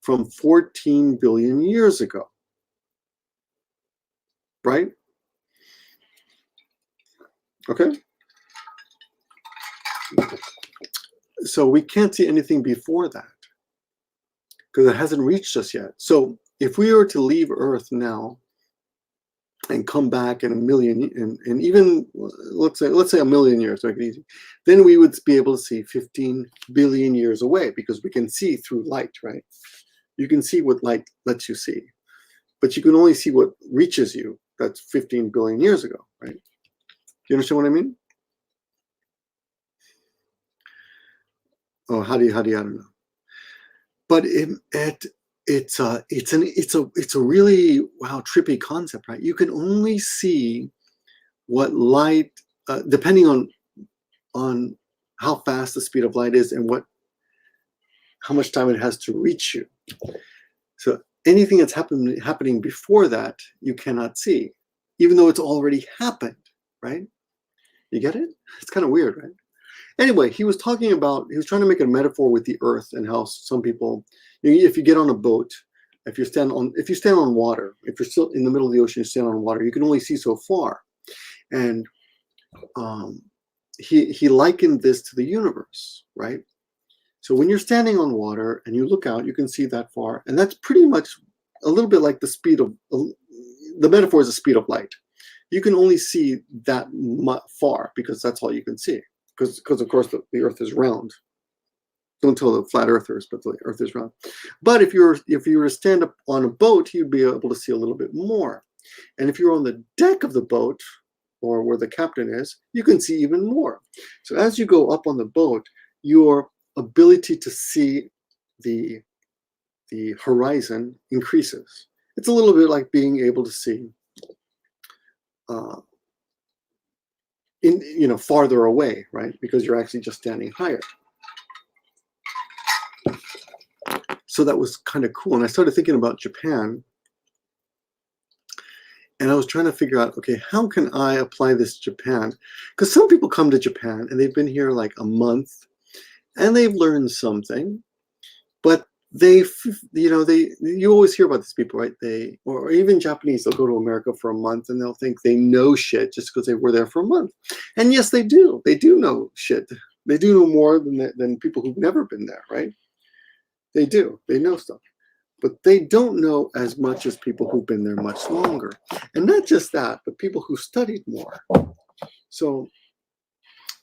from 14 billion years ago. Right? Okay. So we can't see anything before that because it hasn't reached us yet. So if we were to leave Earth now, and come back in a million, and even let's say a million years, to make it easy, then we would be able to see 15 billion years away, because we can see through light, right? You can see what light lets you see, but you can only see what reaches you. That's 15 billion years ago, right? Do you understand what I mean? Oh, how do you? I don't know. But it's a really, wow, trippy concept, right? You can only see what light, depending on how fast the speed of light is and how much time it has to reach you. So anything that's happening before that, you cannot see, even though it's already happened, right? You get it? It's kind of weird, right? Anyway, he was trying to make a metaphor with the earth, and how some people, if you get on a boat, if you stand on water, if you're still in the middle of the ocean, you stand on water, you can only see so far. And he likened this to the universe, right? So when you're standing on water and you look out, you can see that far, and that's pretty much a little bit like the metaphor is the speed of light. You can only see that far, because that's all you can see. Because of course the earth is round. Don't tell the flat earthers, but the earth is round. But if you were to stand up on a boat, you'd be able to see a little bit more. And if you're on the deck of the boat, or where the captain is, you can see even more. So as you go up on the boat, your ability to see the horizon increases. It's a little bit like being able to see farther away, right? Because you're actually just standing higher. So that was kind of cool. And I started thinking about Japan, and I was trying to figure out, okay, how can I apply this to Japan? Because some people come to Japan and they've been here like a month, and they've learned something, but you always hear about these people, right? Or even Japanese, they'll go to America for a month and they'll think they know shit just because they were there for a month. And yes, they do. They do know shit. They do know more than people who've never been there, right? They do. They know stuff. But they don't know as much as people who've been there much longer. And not just that, but people who studied more. So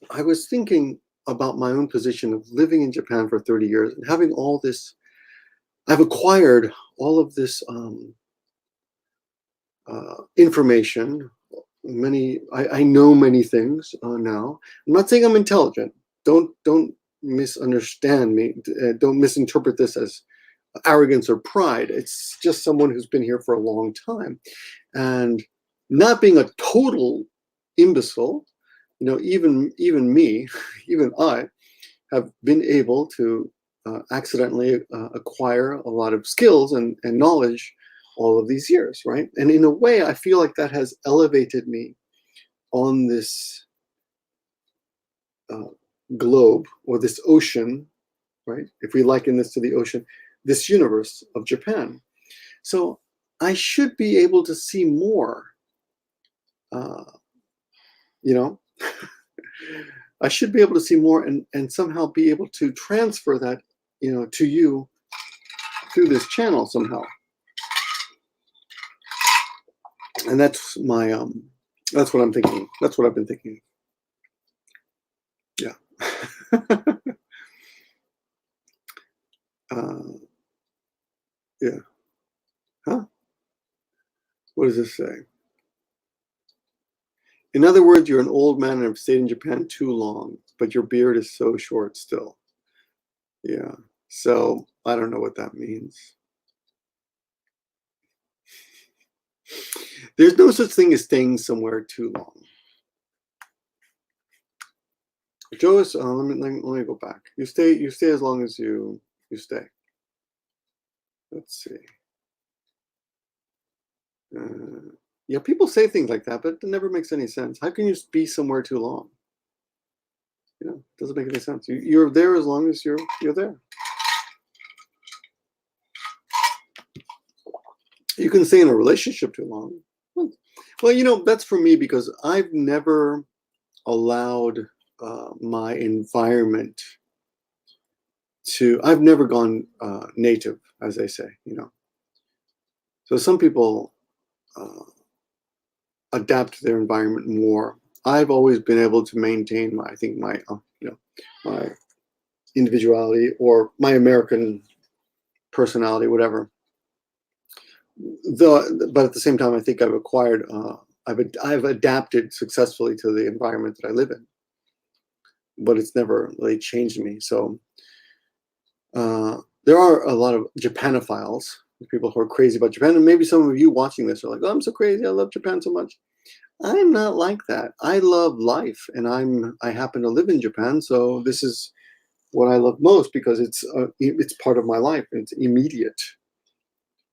I was thinking about my own position of living in Japan for 30 years and having all this. I've acquired all of this information. I know many things now. I'm not saying I'm intelligent. Don't misunderstand me. Don't misinterpret this as arrogance or pride. It's just someone who's been here for a long time, and not being a total imbecile. Even me, even I, have been able to accidentally acquire a lot of skills and knowledge all of these years, right? And in a way, I feel like that has elevated me on this globe, or this ocean, right? If we liken this to the ocean, this universe of Japan. So I should be able to see more, I should be able to see more, and somehow be able to transfer that, to you through this channel somehow. And that's that's what I'm thinking. That's what I've been thinking. Yeah. Yeah. Huh? What does this say? In other words, you're an old man and have stayed in Japan too long, but your beard is so short still. Yeah. So I don't know what that means. There's no such thing as staying somewhere too long. Joe's, let me go back. You stay as long as you stay. Let's see. Yeah, people say things like that, but it never makes any sense. How can you be somewhere too long? It doesn't make any sense. You're there as long as you're there. You can stay in a relationship too long. Well, that's for me, because I've never allowed my environment I've never gone native, as they say, So some people adapt to their environment more. I've always been able to maintain my, I think my, my individuality or my American personality, whatever. But at the same time, I think I've acquired, I've adapted successfully to the environment that I live in, but it's never really changed me. So there are a lot of Japanophiles, people who are crazy about Japan, and maybe some of you watching this are like, "Oh, I'm so crazy! I love Japan so much." I'm not like that. I love life, and I happen to live in Japan, so this is what I love most because it's part of my life. And it's immediate.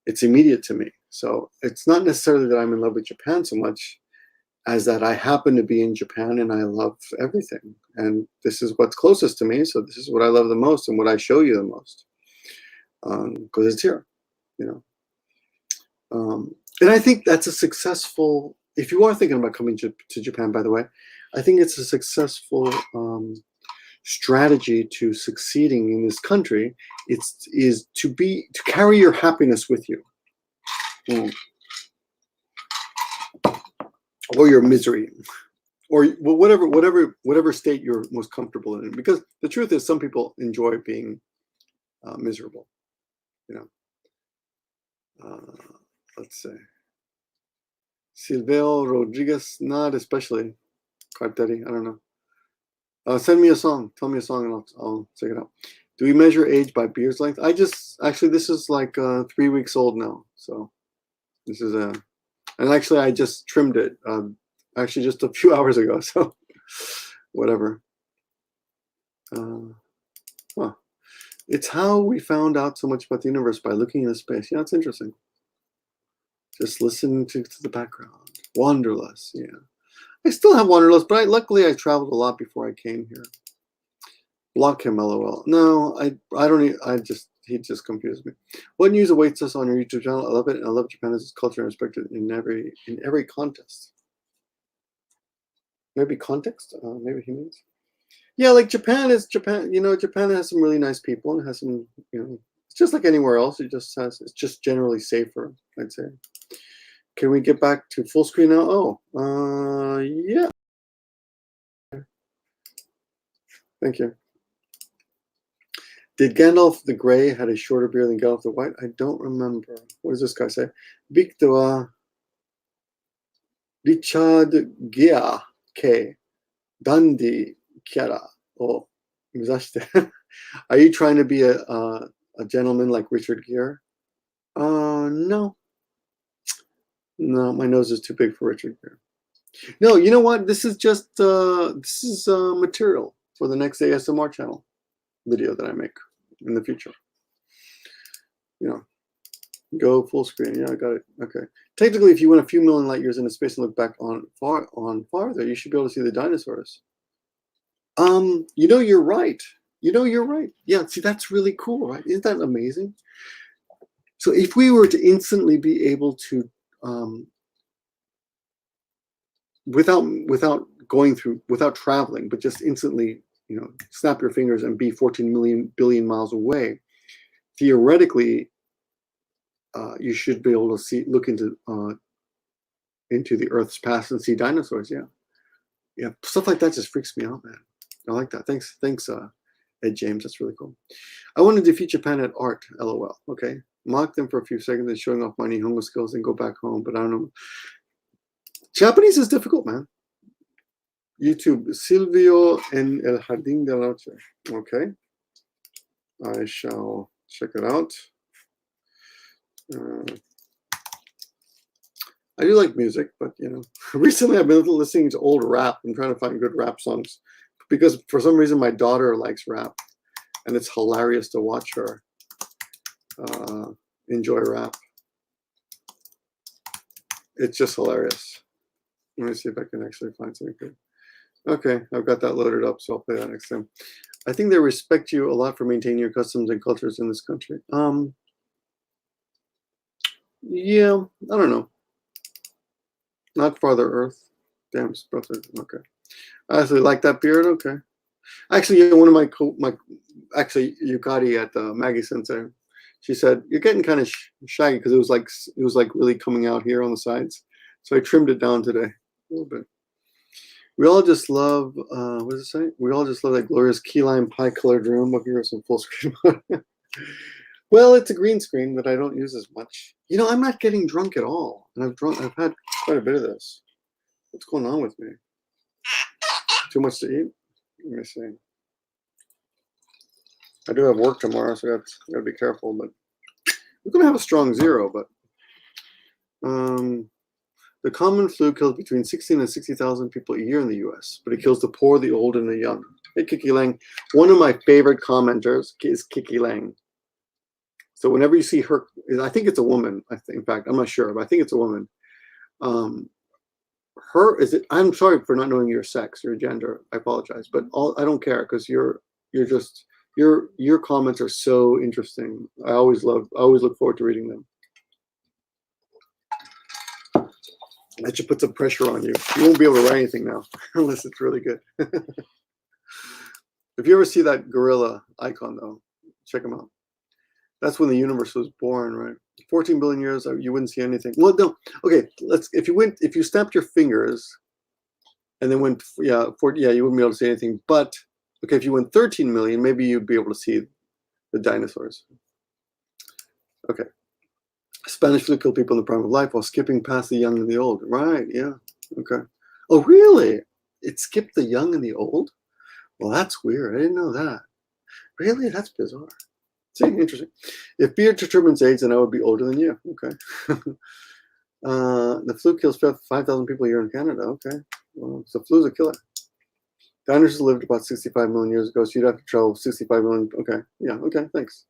It's immediate to me. So it's not necessarily that I'm in love with Japan so much as that I happen to be in Japan and I love everything. And this is what's closest to me. So this is what I love the most and what I show you the most because it's here, you know. And I think that's a successful, if you are thinking about coming to Japan, by the way, I think it's a successful strategy to succeeding in this country. Is to carry your happiness with you, or your misery, or whatever state you're most comfortable in. Because the truth is, some people enjoy being miserable. You know, let's say Silvio Rodriguez, not especially. Carteri, I don't know. Send me a song. Tell me a song, and I'll check it out. Do we measure age by beard's length? Actually, this is like 3 weeks old now. So this is and actually I just trimmed it. Actually, just a few hours ago. So whatever. It's how we found out so much about the universe, by looking into space. Yeah, it's interesting. Just listen to the background. Wanderlust. Yeah. I still have Wanderlust, but luckily I traveled a lot before I came here. Block him, LOL. No, I don't. He just confused me. What news awaits us on your YouTube channel? I love it, and I love Japan as its culture and respected in every contest. Maybe context. Maybe he means. Yeah, like Japan is Japan. You know, Japan has some really nice people and has some. You know, it's just like anywhere else. It's just generally safer, I'd say. Can we get back to full screen now? Oh, yeah. Thank you. Did Gandalf the Grey had a shorter beard than Gandalf the White? I don't remember. What does this guy say? Victor Richard Gere K. Dundee Kiara. Oh, are you trying to be a gentleman like Richard Gere? No. No, my nose is too big for Richard Gere. No, you know what? This is just material for the next ASMR channel video that I make in the future. You know, go full screen. Yeah, I got it. Okay. Technically, if you went a few million light years into space and look back on farther, you should be able to see the dinosaurs. You know, you're right. You know, you're right. Yeah. See, that's really cool, right? Isn't that amazing? So if we were to instantly be able to without traveling, but just instantly, you know, snap your fingers and be 14 billion miles away, theoretically, you should be able to look into the Earth's past and see dinosaurs. Yeah, stuff like that just freaks me out, man. I like that. Thanks, Ed James. That's really cool. I want to defeat Japan at art. LOL. Okay, mock them for a few seconds and showing off my Nihongo skills and go back home. But I don't know. Japanese is difficult, man. YouTube, Silvio en el Jardín de la Noche. Okay, I shall check it out. I do like music, but you know, recently I've been listening to old rap. I'm trying to find good rap songs because for some reason my daughter likes rap, and it's hilarious to watch her enjoy rap. It's just hilarious. Let me see if I can actually find something good. Okay, I've got that loaded up, so I'll play that next time. I think they respect you a lot for maintaining your customs and cultures in this country. Yeah, I don't know. Not Father Earth. Damn, brother. Okay. I actually like that beard. Okay. Actually, yeah, one of my Yukari at Maggie Sensei, she said you're getting kind of shaggy because it was like really coming out here on the sides. So I trimmed it down today a little bit. We all just love, what does it say? We all just love that glorious key lime pie colored room. Look, here's some full screen. Well, it's a green screen that I don't use as much. You know, I'm not getting drunk at all. And I've had quite a bit of this. What's going on with me? Too much to eat? Let me see. I do have work tomorrow, so I gotta be careful, but we're gonna have a strong zero, but the common flu kills between 16 and 60,000 people a year in the US, but it kills the poor, the old, and the young. Hey, Kiki Lang. One of my favorite commenters is Kiki Lang. So whenever you see her, I think it's a woman. In fact, I'm not sure, but I think it's a woman. I'm sorry for not knowing your sex, your gender. I apologize, but I don't care because your comments are so interesting. I always look forward to reading them. That should put some pressure on you. You won't be able to write anything now unless it's really good. If you ever see that gorilla icon, though, check them out. That's when the universe was born, right? 14 billion years, you wouldn't see anything. Well, no. Okay, if you snapped your fingers and then went, you wouldn't be able to see anything. But okay, if you went 13 million, maybe you'd be able to see the dinosaurs. Okay. Spanish flu killed people in the prime of life while skipping past the young and the old. Right, yeah. Okay. Oh, really? It skipped the young and the old? Well, that's weird. I didn't know that. Really? That's bizarre. See, interesting. If beer determines age, then I would be older than you. Okay. The flu kills 5,000 people a year in Canada. Okay. Well, so flu's a killer. Dinosaurs lived about 65 million years ago, so you'd have to travel 65 million. Okay. Yeah. Okay. Thanks.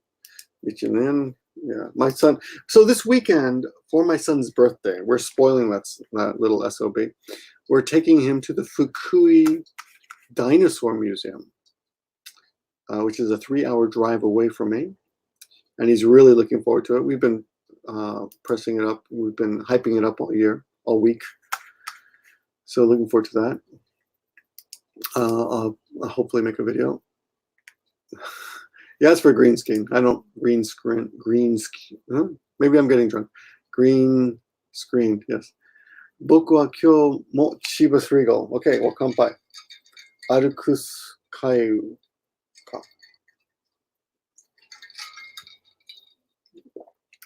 In. Yeah. My son. So this weekend, for my son's birthday, we're spoiling that little SOB. We're taking him to the Fukui Dinosaur Museum, which is a 3-hour drive away from me. And he's really looking forward to it. We've been pressing it up. We've been hyping it up all week. So looking forward to that. I'll hopefully make a video. Yeah, it's for green screen. I don't green screen. Huh? Maybe I'm getting drunk. Green screen, yes. Boku wa kyou mo Chivas Regal. Okay, well, kanpai. Arukus kayu ka.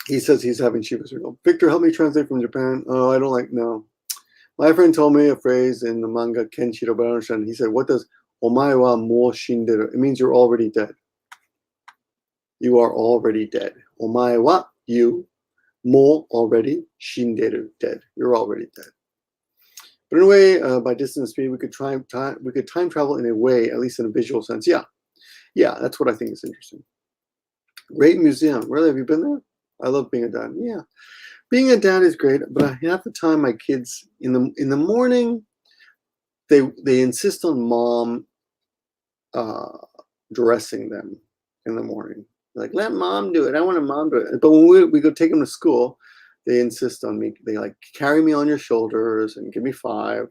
He says he's having Chivas Regal. Victor, help me translate from Japan. Oh, I don't no. My friend told me a phrase in the manga Kenshiro, but I don't understand. He said, what does omae wa mo shinderu? It means you're already dead. You are already dead. Omae wa, you, mo, already, shinderu, dead. You're already dead. But in a way, by distance speed, we could time travel in a way, at least in a visual sense. Yeah, that's what I think is interesting. Great museum. Really, have you been there? I love being a dad. Yeah, being a dad is great, but half the time my kids in the morning, they insist on mom dressing them in the morning. Like, let mom do it. I want a mom do it. But when we go take them to school, they insist on me. They carry me on your shoulders and give me 5.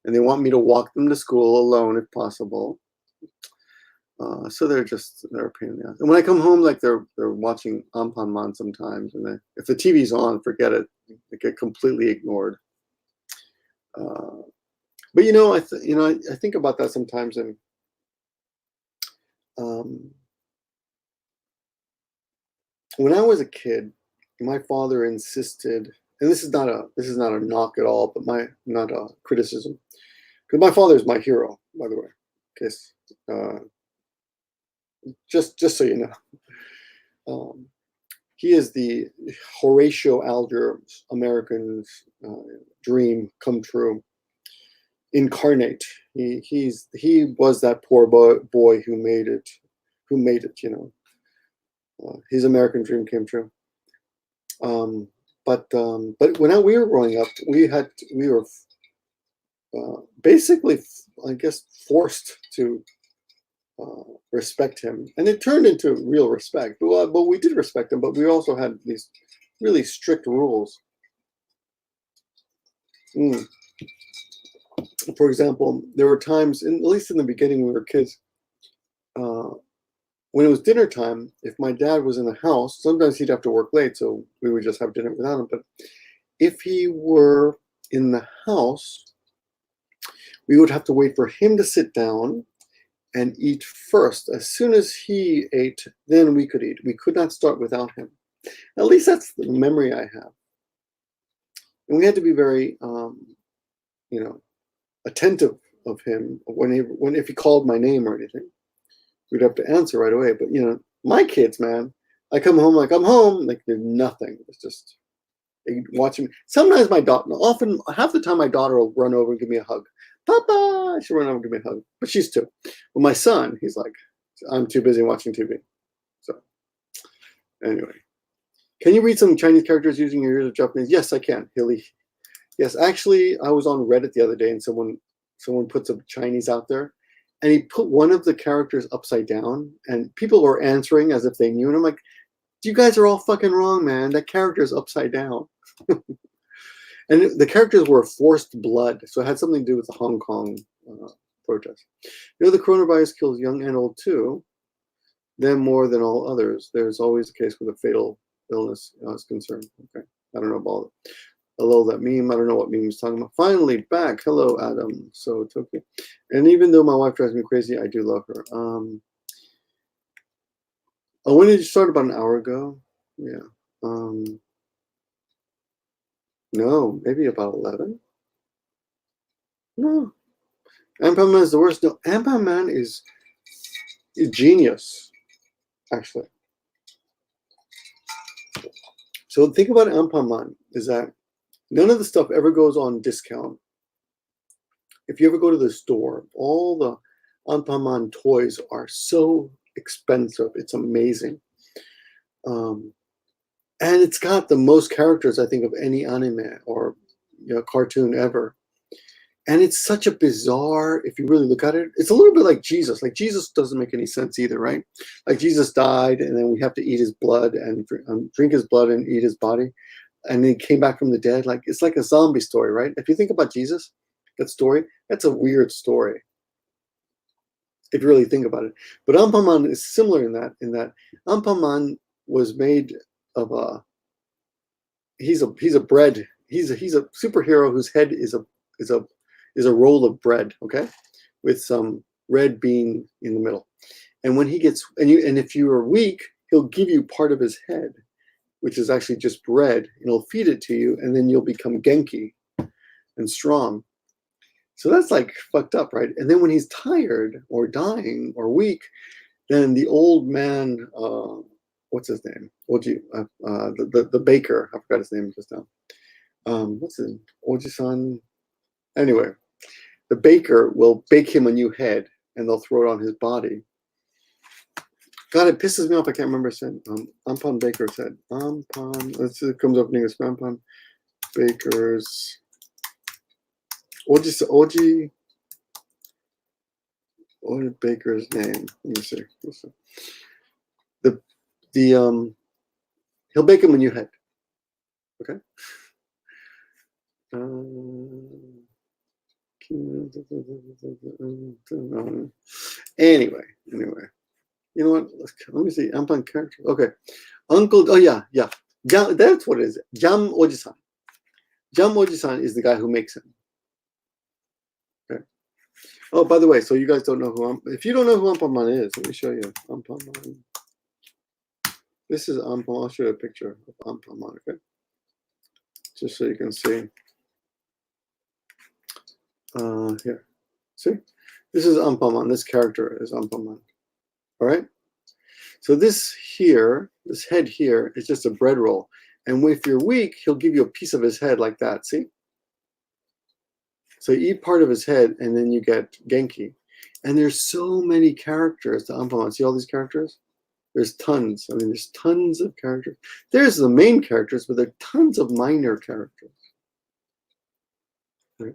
And they want me to walk them to school alone if possible. So they're a pain in the ass. And when I come home, they're watching Ampanman sometimes, and if the TV's on, forget it. They get completely ignored. But I think about that sometimes, and when I was a kid, my father insisted, and this is not a knock at all, but not a criticism, because my father is my hero, by the way. Case, just so you know, he is the Horatio Alger American dream come true incarnate. He was that poor boy who made it. His American dream came true. But when we were growing up, we were basically, I guess, forced to respect him, and it turned into real respect. But we did respect him, but we also had these really strict rules. For example, there were times, at least in the beginning when we were kids, when it was dinner time, if my dad was in the house, sometimes he'd have to work late, so we would just have dinner without him. But if he were in the house, we would have to wait for him to sit down and eat first. As soon as he ate, then we could eat. We could not start without him. At least that's the memory I have. And we had to be very, attentive of him when if he called my name or anything. We'd have to answer right away. But my kids, man, I come home like I'm home, like there's nothing. It's just watching. Sometimes my daughter, often half the time, my daughter will run over and give me a hug. Papa, she'll run over and give me a hug. But she's 2. Well, my son, he's like, I'm too busy watching TV. So anyway, can you read some Chinese characters using your ears of Japanese? Yes, I can, Hilly. Yes, actually, I was on Reddit the other day, and someone put some Chinese out there, and he put one of the characters upside down, and people were answering as if they knew, and I'm like, you guys are all fucking wrong, man. That character is upside down. And the characters were forced blood, so it had something to do with the Hong Kong protest. The coronavirus kills young and old too, them more than all others. There's always a case with a fatal illness is concerned. Okay, I don't know about it. Hello, that meme. I don't know what meme is talking about. Finally back. Hello, Adam. So Tokyo. And even though my wife drives me crazy, I do love her. When did you start? About an hour ago. Yeah. No, maybe about 11. No, Anpan Man is the worst. No, Anpan Man is genius, actually. So the thing about Anpan Man is that none of the stuff ever goes on discount. If you ever go to the store, all the Anpan Man toys are so expensive. It's amazing. And it's got the most characters, I think, of any anime or cartoon ever. And it's such a bizarre, if you really look at it, it's a little bit like Jesus. Like Jesus doesn't make any sense either, right? Like Jesus died, and then we have to eat his blood and drink his blood and eat his body. And then he came back from the dead. Like it's like a zombie story, right? If you think about Jesus, that story, that's a weird story. If you really think about it. But Anpan Man is similar in that Anpan Man was made of he's a superhero whose head is a roll of bread, okay, with some red bean in the middle. And when he gets and if you are weak, he'll give you part of his head, which is actually just bread, and he'll feed it to you, and then you'll become Genki and strong. So that's like fucked up, right? And then when he's tired or dying or weak, then the old man, what's his name? Oji, the baker. I forgot his name just now. What's his name? Oji-san. Anyway, the baker will bake him a new head, and they'll throw it on his body. God, it pisses me off. I can't remember saying Anpan Baker's head. Anpan. Let's see, it comes up in English. Anpan Baker's. Oji Baker's name. Let me see. He'll bake him a new head. Okay. Anyway. You know what? Let me see. Anpan character. Okay. Uncle. Oh yeah. That's what it is. Jam Oji-san. Jam Oji-san is the guy who makes him. Okay. Oh, by the way, so you guys don't know who if you don't know who Anpan Man is, let me show you. Anpan Man. This is Anpan. I'll show you a picture of Anpan Man. Okay. Just so you can see. Here. See? This is Anpan Man. This character is Anpan Man. All right? So this head here is just a bread roll. And if you're weak, he'll give you a piece of his head like that. See? So you eat part of his head, and then you get Genki. And there's so many characters to Anpan Man. See all these characters? There's tons. I mean, there's tons of characters. There's the main characters, but there are tons of minor characters. Right?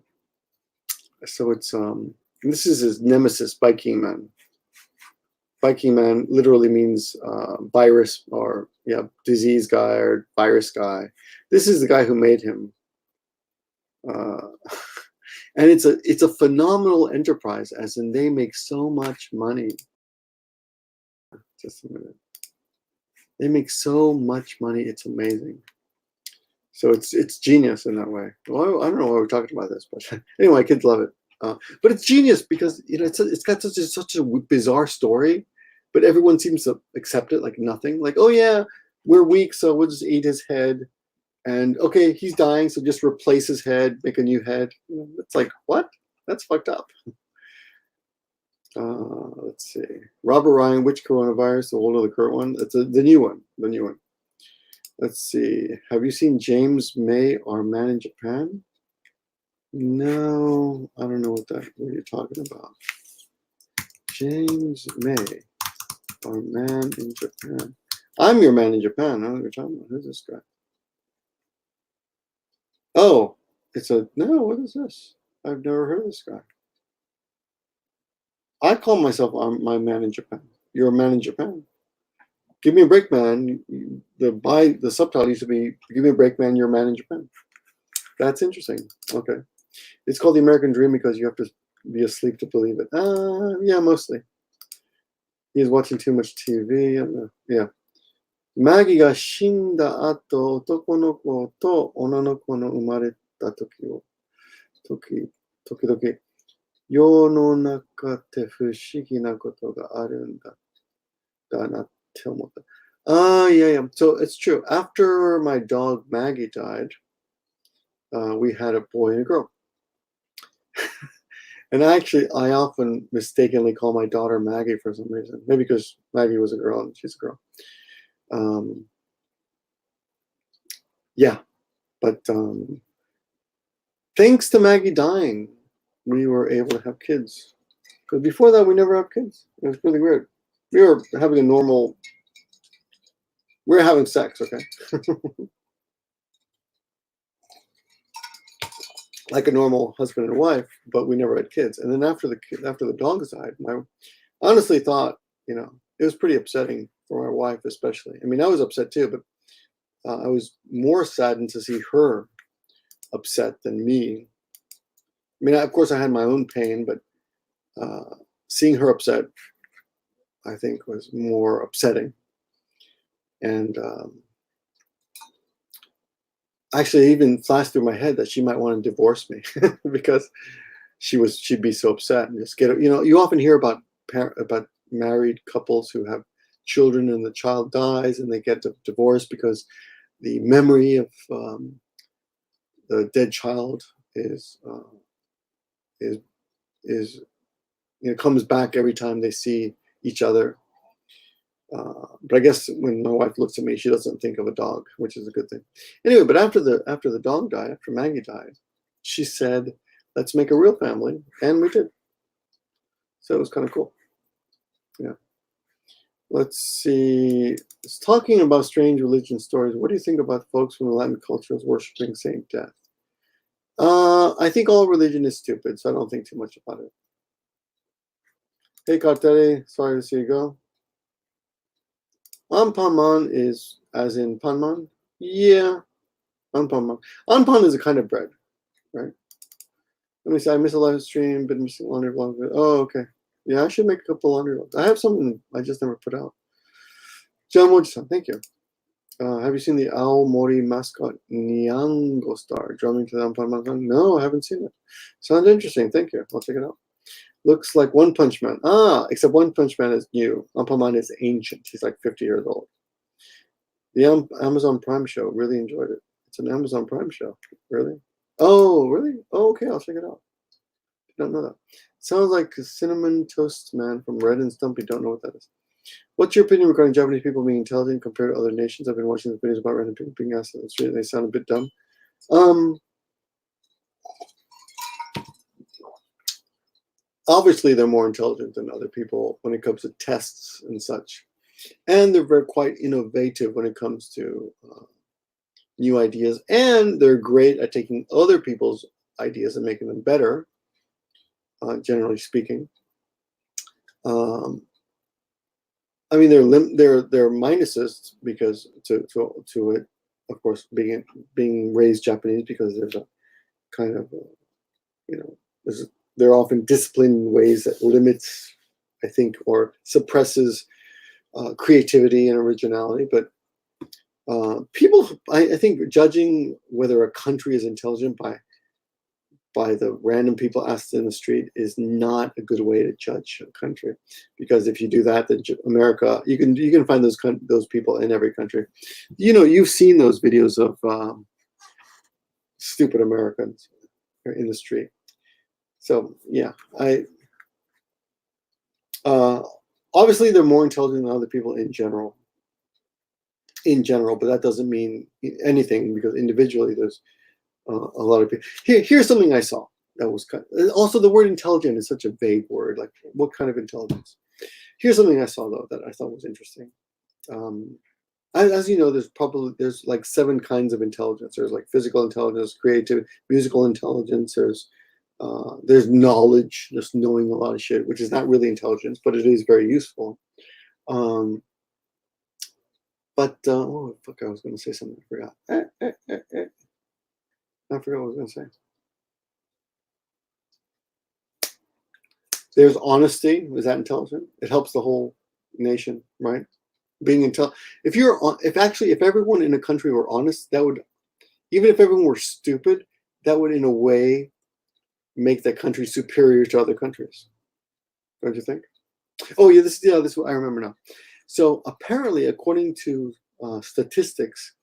So it's this is his nemesis, Biking Man. Biking Man literally means virus or disease guy or virus guy. This is the guy who made him. And it's a phenomenal enterprise, as in they make so much money. Just a minute. They make so much money, it's amazing. So it's genius in that way. Well, I don't know why we're talking about this, but anyway, kids love it. But it's genius because it's got such a bizarre story, but everyone seems to accept it like nothing. Like, oh yeah, we're weak, so we'll just eat his head. And okay, he's dying, so just replace his head, make a new head. It's like, what? That's fucked up. Let's see. Robert Ryan, which coronavirus? The old or the current one? It's the new one. The new one. Let's see. Have you seen James May, Our Man in Japan? No, I don't know what you're talking about. James May, Our Man in Japan. I'm Your Man in Japan. I don't know what you're talking about. Who's this guy? Oh, no, what is this? I've never heard of this guy. I call myself my man in Japan. You're a man in Japan. Give me a break, man. The subtitle used to be, give me a break, man, you're a man in Japan. That's interesting. Okay. It's called The American Dream because you have to be asleep to believe it. Yeah, mostly. He's watching too much TV. Yeah. マギが死んだ後、男の子と女の子の生まれた時々、世の中って不思議なことがあるんだなって思った。Yeah. So it's true. After my dog Maggie died, we had a boy and a girl. And I often mistakenly call my daughter Maggie for some reason. Maybe because Maggie was a girl and she's a girl. Yeah, but thanks to Maggie dying, we were able to have kids. Because before that, we never had kids. It was really weird. We were having sex, okay? Like a normal husband and wife, but we never had kids. And then after the dogs died, I honestly thought, it was pretty upsetting for my wife, especially. I mean, I was upset too, but I was more saddened to see her upset than me. I mean, of course, I had my own pain, but seeing her upset, I think, was more upsetting. And actually, it even flashed through my head that she might want to divorce me because she'd be so upset and just get. You often hear about married couples who have children and the child dies and they get divorced because the memory of the dead child comes back every time they see each other. But I guess when my wife looks at me, she doesn't think of a dog, which is a good thing. Anyway, but after the dog died, after Maggie died, she said, "Let's make a real family," and we did. So it was kind of cool. Yeah. Let's see. It's talking about strange religion stories. What do you think about folks from the Latin cultures worshiping Saint Death? I think all religion is stupid, so I don't think too much about it. Hey, Cartere, sorry to see you go. Anpanman is as in panman? Yeah, anpanman. Anpan is a kind of bread, right? Let me see. I missed a live stream, been missing laundry vlog. Oh, okay. Yeah, I should make a couple laundry vlogs. I have something I just never put out. John Moji-san, thank you. Have you seen the Aomori mascot Nyango Star drumming to the Anpanman song? No, I haven't seen it. Sounds interesting. Thank you. I'll check it out. Looks like One Punch Man. Except One Punch Man is new. Anpanman is ancient. He's like 50 years old. The Amazon Prime show. Really enjoyed it. It's an Amazon Prime show. Really? Oh, really? Oh, okay. I'll check it out. Don't know that. Sounds like a Cinnamon Toast Man from Red and Stumpy. Don't know what that is. What's your opinion regarding Japanese people being intelligent compared to other nations? I've been watching the videos about random people being asked on the street. They sound a bit dumb. Obviously, they're more intelligent than other people when it comes to tests and such. And they're quite innovative when it comes to new ideas. And they're great at taking other people's ideas and making them better, generally speaking. I mean, they're minuses because to it, of course, being raised Japanese, because there's a kind of they're often disciplined in ways that limits, I think, or suppresses creativity and originality. But People, I think judging whether a country is intelligent by the random people asked in the street is not a good way to judge a country, because if you do that, then America, you can find those people in every country. You've seen those videos of stupid Americans in the street. So yeah, obviously they're more intelligent than other people in general, but that doesn't mean anything, because individually there's a lot of people. Here's something I saw that was also, the word intelligent is such a vague word. Like, what kind of intelligence? Here's something I saw though that I thought was interesting. As you know, there's like 7 kinds of intelligence. There's like physical intelligence, creative, musical intelligence. There's knowledge, just knowing a lot of shit, which is not really intelligence, but it is very useful. But oh fuck, I was going to say something. I forgot. I forgot what I was going to say. There's honesty. Is that intelligent? It helps the whole nation, right? Being intelligent. If everyone in a country were honest, that would, even if everyone were stupid, that would in a way make that country superior to other countries. Don't you think? Oh yeah, this I remember now. So apparently, according to statistics,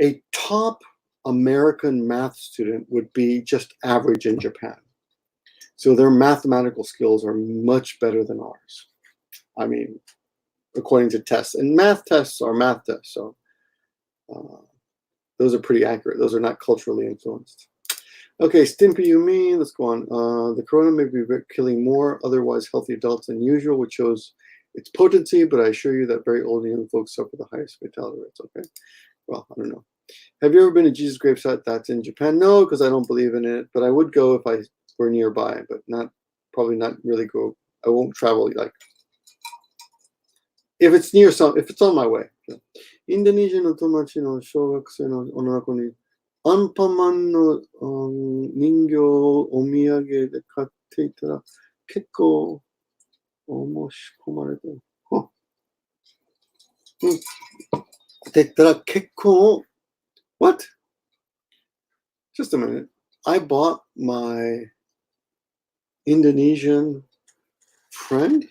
a top American math student would be just average in Japan. So their mathematical skills are much better than ours. I mean, according to tests. And math tests are math tests, so those are pretty accurate. Those are not culturally influenced. Okay, Stimpy Yumi, let's go on. The corona may be killing more otherwise healthy adults than usual, which shows its potency, but I assure you that very old and young folks suffer the highest fatality rates. Okay, well, I don't know. Have you ever been to Jesus gravesite that's in Japan? No, because I don't believe in it, but I would go if I were nearby, but probably not really go. I won't travel like if it's on my way. Indonesian の友達の小学生の女の子にアンパンマンの人形をお土産で買っていたら結構申し込まれてって言ったら結構 What? Just a minute. I bought my Indonesian friend?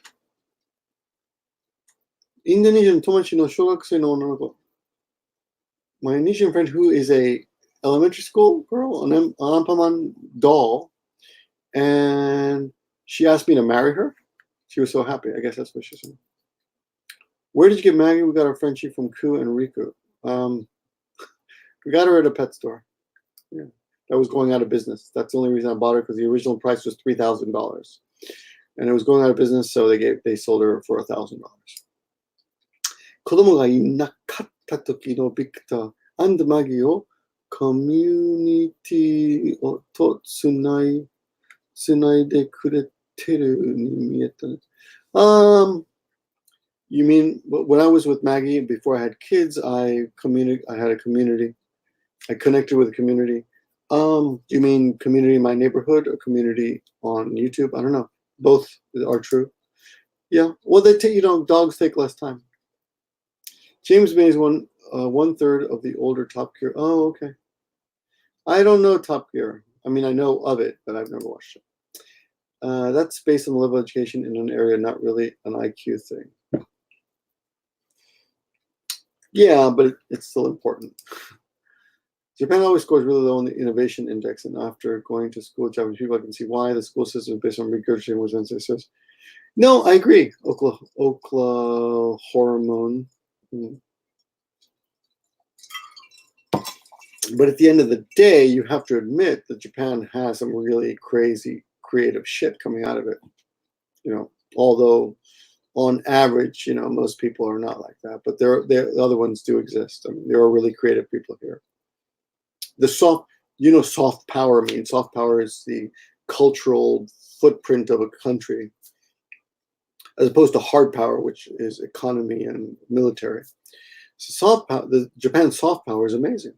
Indonesian 友達の小学生の女の子 My Indonesian friend, who is a elementary school girl, an Ampaman doll, and she asked me to marry her. She was so happy. I guess that's what she said. Where did you get Maggie? We got our friendship from Ku and Riku. We got her at a pet store. Yeah, that was going out of business. That's the only reason I bought her, because the original price was $3,000, and it was going out of business, so they sold her for $1,000. 子供がいなかった時のビクター&マギをコミュニティとつないでくれてるに見えたね。You mean when I was with Maggie before I had kids, I had a community. I connected with a community. You mean community in my neighborhood or community on YouTube? I don't know. Both are true. Yeah. Well, dogs take less time. James May is 1/3 of the older Top Gear. Oh, okay. I don't know Top Gear. I mean, I know of it, but I've never watched it. That's based on the level of education in an area, not really an IQ thing. Yeah, but it's still important. Japan always scores really low on the innovation index, and after going to school with Japanese people, I can see why the school system is based on regurgitating what Sensei says. No, I agree. Oklahoma hormone. But at the end of the day, you have to admit that Japan has some really crazy creative shit coming out of it. Although on average, most people are not like that, but the other ones do exist. I mean, there are really creative people here. The soft power means. Soft power is the cultural footprint of a country, as opposed to hard power, which is economy and military. So soft power, Japan's soft power is amazing.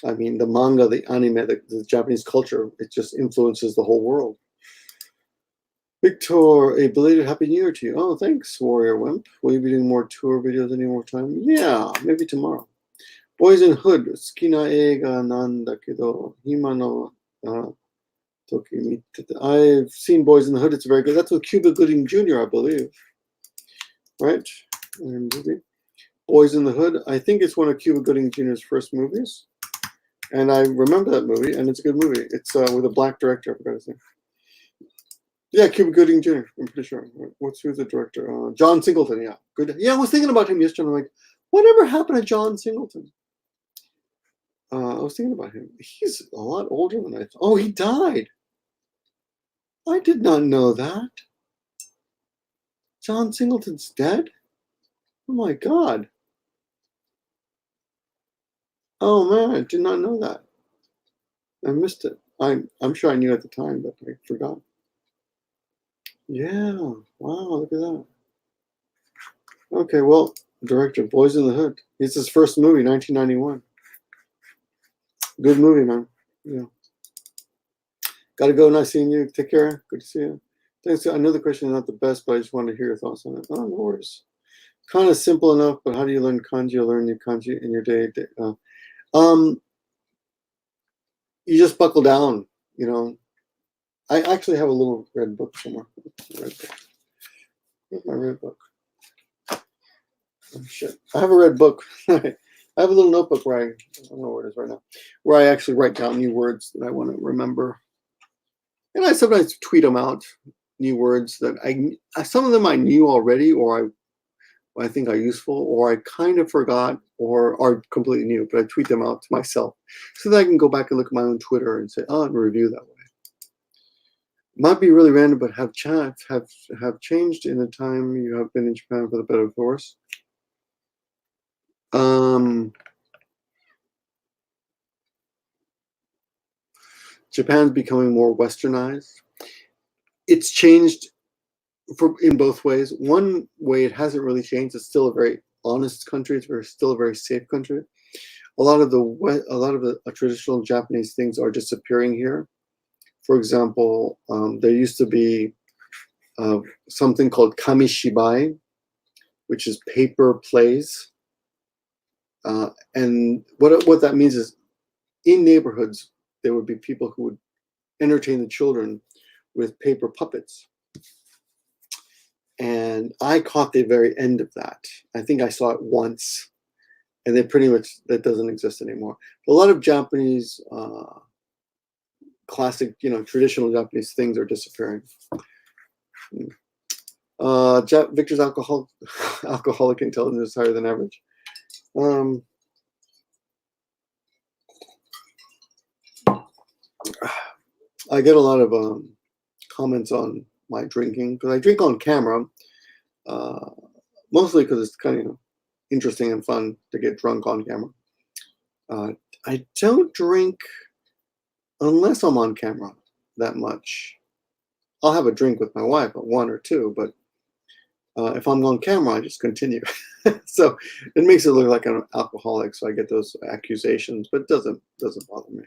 I mean, the manga, the anime, the Japanese culture, it just influences the whole world. Victor, a belated Happy New Year to you. Oh, thanks, Warrior Wimp. Will you be doing more tour videos any more time? Yeah, maybe tomorrow. Boys in Hood. Tsukina eiga nanda kedo hima no toki mite. I've seen Boys in the Hood. It's very good. That's with Cuba Gooding Jr., I believe. Right? Boys in the Hood. I think it's one of Cuba Gooding Jr.'s first movies. And I remember that movie, and it's a good movie. It's with a black director, I forgot his name. Yeah, Cuba Gooding Jr., I'm pretty sure. Who's the director? John Singleton, yeah. Good. Yeah, I was thinking about him yesterday. I'm like, whatever happened to John Singleton? I was thinking about him. He's a lot older than I thought. Oh, he died. I did not know that. John Singleton's dead? Oh my God. Oh man, I did not know that. I missed it. I'm sure I knew at the time, but I forgot. Yeah. Wow, look at that. Okay, well, director, Boys in the Hood. It's his first movie, 1991. Good movie, man. Yeah. Gotta go. Nice seeing you. Take care. Good to see you. Thanks. I know the question is not the best, but I just wanted to hear your thoughts on it. Oh, no worries. Kind of simple enough, but how do you learn kanji? You learn new kanji in your day. You just buckle down, you know. I actually have a little red book somewhere. Red book. Where's my red book? Oh, shit. I have a red book. I have a little notebook where I don't know where it is right now, where I actually write down new words that I want to remember. And I sometimes tweet them out, new words that some of them I knew already, or I think are useful, or I kind of forgot, or are completely new, but I tweet them out to myself so that I can go back and look at my own Twitter and say, oh, and review that way. Might be really random, but have changed in the time you have been in Japan for the better, of course. Japan's becoming more westernized. It's changed in both ways. One way it hasn't really changed. It's still a very honest country. It's still a very safe country. A lot of the traditional Japanese things are disappearing here. For example, there used to be something called kamishibai, which is paper plays. And what that means is, in neighborhoods, there would be people who would entertain the children with paper puppets. And I caught the very end of that. I think I saw it once, and then pretty much that doesn't exist anymore. A lot of Japanese classic, traditional Japanese things are disappearing. Victor's alcoholic intelligence is higher than average. I get a lot of comments on my drinking, because I drink on camera, mostly because it's kind of interesting and fun to get drunk on camera. I don't drink unless I'm on camera that much. I'll have a drink with my wife, one or two, but if I'm on camera, I just continue. So it makes it look like I'm an alcoholic, so I get those accusations, but it doesn't bother me.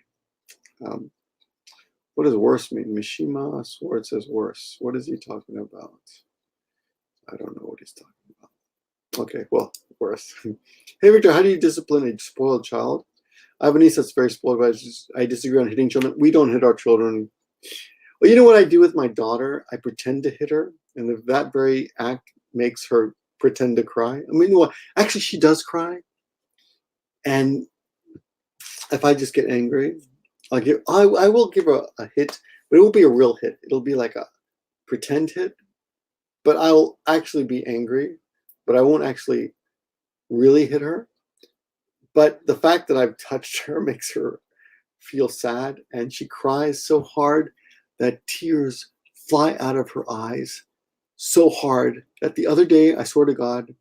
What does worse mean? Mishima Sword says worse. What is he talking about? I don't know what he's talking about. Okay, well, worse. Hey, Victor, how do you discipline a spoiled child? I have a niece that's very spoiled, but I disagree on hitting children. We don't hit our children. Well, you know what I do with my daughter? I pretend to hit her, and if that very act makes her pretend to cry. I mean, well, actually, she does cry. And if I just get angry, I will give her a hit, but it won't be a real hit. It'll be like a pretend hit, but I'll actually be angry, but I won't actually really hit her. But the fact that I've touched her makes her feel sad, and she cries so hard that tears fly out of her eyes so hard that the other day, I swear to God,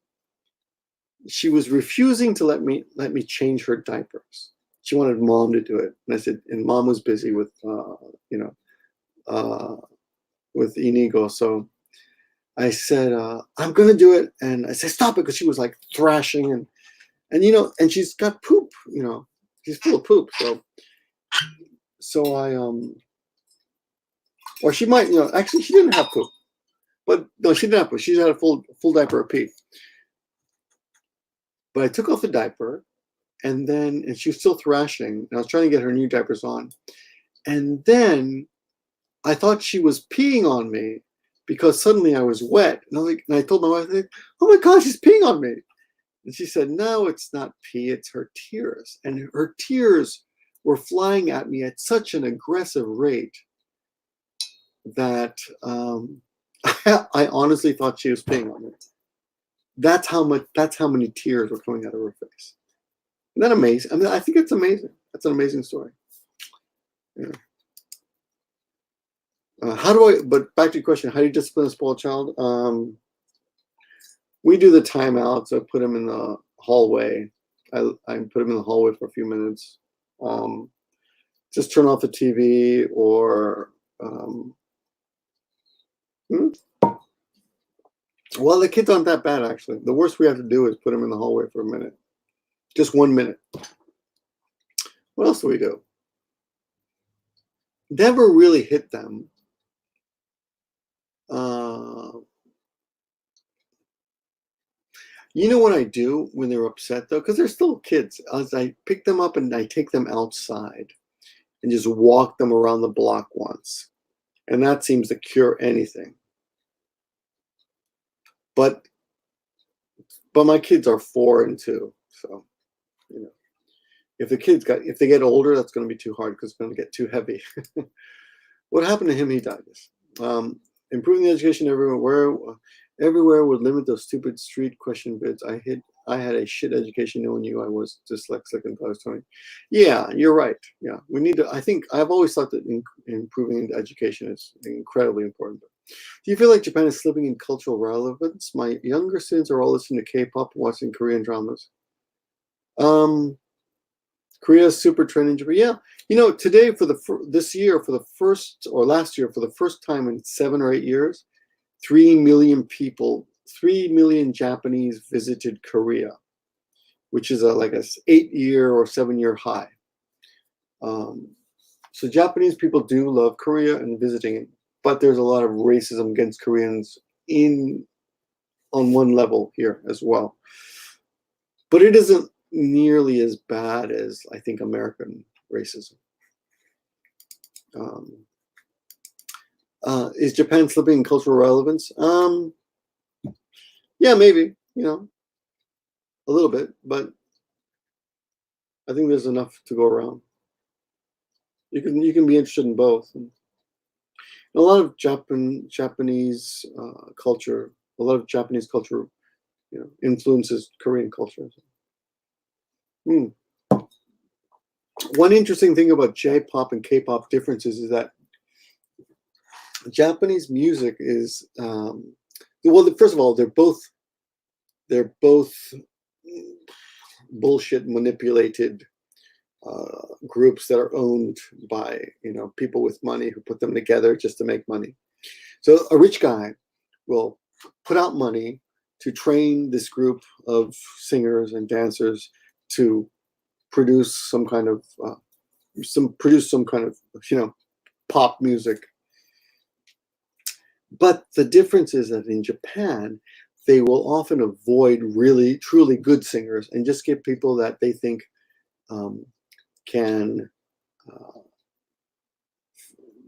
she was refusing to let me change her diapers. She wanted mom to do it, and I said, and mom was busy with with Inigo, so I said, I'm gonna do it, and I said, stop it, because she was like thrashing, and and she's got poop, she's full of poop, so I or she might, actually she didn't have poop. But no, she didn't have. She had a full diaper of pee. But I took off the diaper, and she was still thrashing. And I was trying to get her new diapers on, and then I thought she was peeing on me because suddenly I was wet. And I told my wife, "Oh my God, she's peeing on me!" And she said, "No, it's not pee; it's her tears." And her tears were flying at me at such an aggressive rate that I honestly thought she was peeing on me. That's how many tears were coming out of her face. Isn't that amazing? I mean, I think it's amazing. That's an amazing story. Yeah. But back to your question, how do you discipline a spoiled child? We do the timeouts. I put him in the hallway. I put him in the hallway for a few minutes. Just turn off the TV or well, the kids aren't that bad, actually. The worst we have to do is put them in the hallway for a minute. Just 1 minute. What else do we do? Never really hit them. You know what I do when they're upset, though? Because they're still kids. As I pick them up and I take them outside and just walk them around the block once. And that seems to cure anything. But my kids are 4 and 2, so you know, if they get older, that's going to be too hard because it's going to get too heavy. What happened to him? He died. Improving the education everywhere would limit those stupid street question bids. I had a shit education. No one knew I was dyslexic until I was 20. Yeah, you're right. Yeah, we need to. I think I've always thought that improving education is incredibly important. Do you feel like Japan is slipping in cultural relevance? My younger students are all listening to K-pop and watching Korean dramas. Korea is super trending in Japan. Yeah, you know, today last year for the first time in 7 or 8 years, 3 million 3 million Japanese visited Korea, which is like a 8-year or 7-year high. So Japanese people do love Korea and visiting it. But there's a lot of racism against Koreans on one level here as well. But it isn't nearly as bad as I think American racism. Is Japan slipping in cultural relevance? Yeah, maybe, a little bit, but I think there's enough to go around. You can be interested in both. A lot of Japanese culture, influences Korean culture. One interesting thing about J-pop and K-pop differences is that Japanese music is well. First of all, they're both bullshit manipulated groups that are owned by people with money who put them together just to make money. So a rich guy will put out money to train this group of singers and dancers to produce some kind of pop music. But the difference is that in Japan, they will often avoid really truly good singers and just get people that they think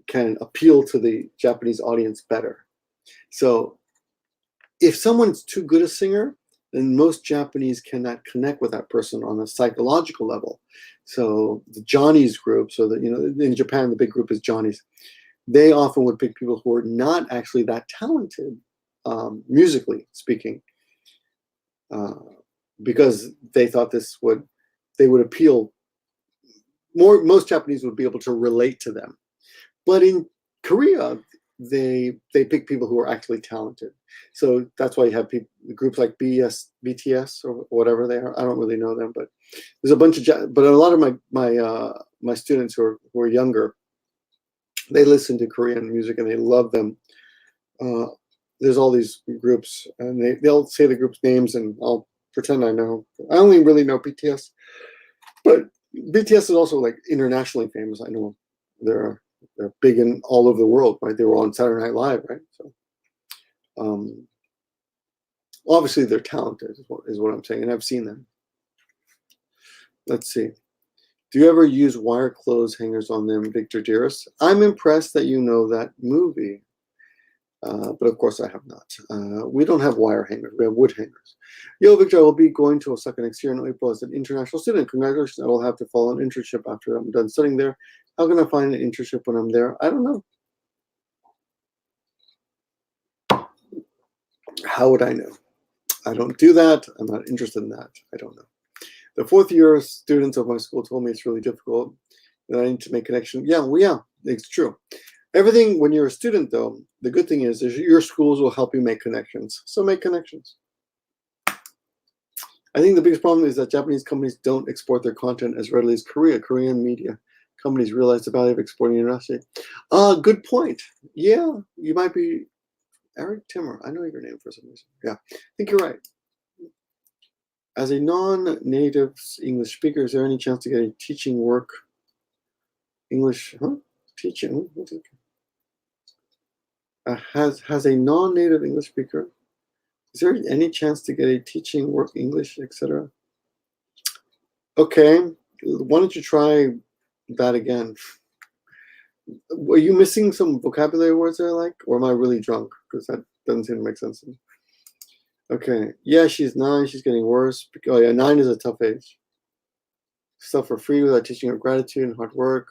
can appeal to the Japanese audience better. So if someone's too good a singer, then most Japanese cannot connect with that person on a psychological level. So the Johnny's group, in Japan, the big group is Johnny's. They often would pick people who are not actually that talented, musically speaking, because they thought they would appeal more. Most Japanese would be able to relate to them. But in Korea, they pick people who are actually talented. So that's why you have groups like BTS or whatever they are. I don't really know them, but there's a bunch of but a lot of my students who are younger, they listen to Korean music and they love them. There's all these groups, and they'll say the group's names, and I'll pretend I know. I only really know BTS, but BTS is also like internationally famous. I know they're big in all over the world, right? They were on Saturday Night Live, right? So Obviously, they're talented, is what I'm saying, and I've seen them. Let's see. Do you ever use wire clothes hangers on them, Victor Dearest? I'm impressed that you know that movie. But of course I have not. We don't have wire hangers. We have wood hangers. Yo, Victor, I will be going to Osaka next year in April as an international student. Congratulations. I will have to follow an internship after I'm done studying there. How can I find an internship when I'm there? I don't know. How would I know? I don't do that. I'm not interested in that. I don't know. The fourth year students of my school told me it's really difficult, that I need to make connections. Yeah, well, yeah, it's true. Everything, when you're a student, though, the good thing is your schools will help you make connections. So make connections. I think the biggest problem is that Japanese companies don't export their content as readily as Korean media companies realize the value of exporting internationally. Good point. Yeah, you might be Eric Timmer. I know your name for some reason. Yeah, I think you're right. As a non-native English speaker, is there any chance to get a teaching work? English, huh? Teaching? Has a non-native English speaker, is there any chance to get a teaching work English, etc.? Okay, why don't you try that again? Were you missing some vocabulary words there, like, or am I really drunk? Because that doesn't seem to make sense to me. Okay, yeah, she's 9. She's getting worse. Oh yeah, 9 is a tough age. Stuff for free without teaching her gratitude and hard work.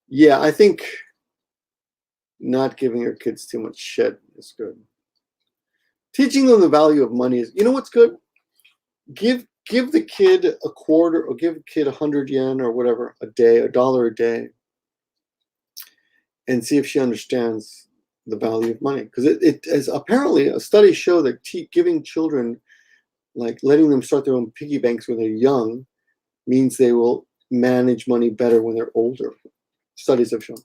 Yeah, I think not giving your kids too much shit is good. Teaching them the value of money is, you know what's good? Give the kid a quarter, or give a kid 100 yen or whatever a day, $1 a day, and see if she understands the value of money. Because it is apparently a study show that giving children, like letting them start their own piggy banks when they're young, means they will manage money better when they're older. Studies have shown.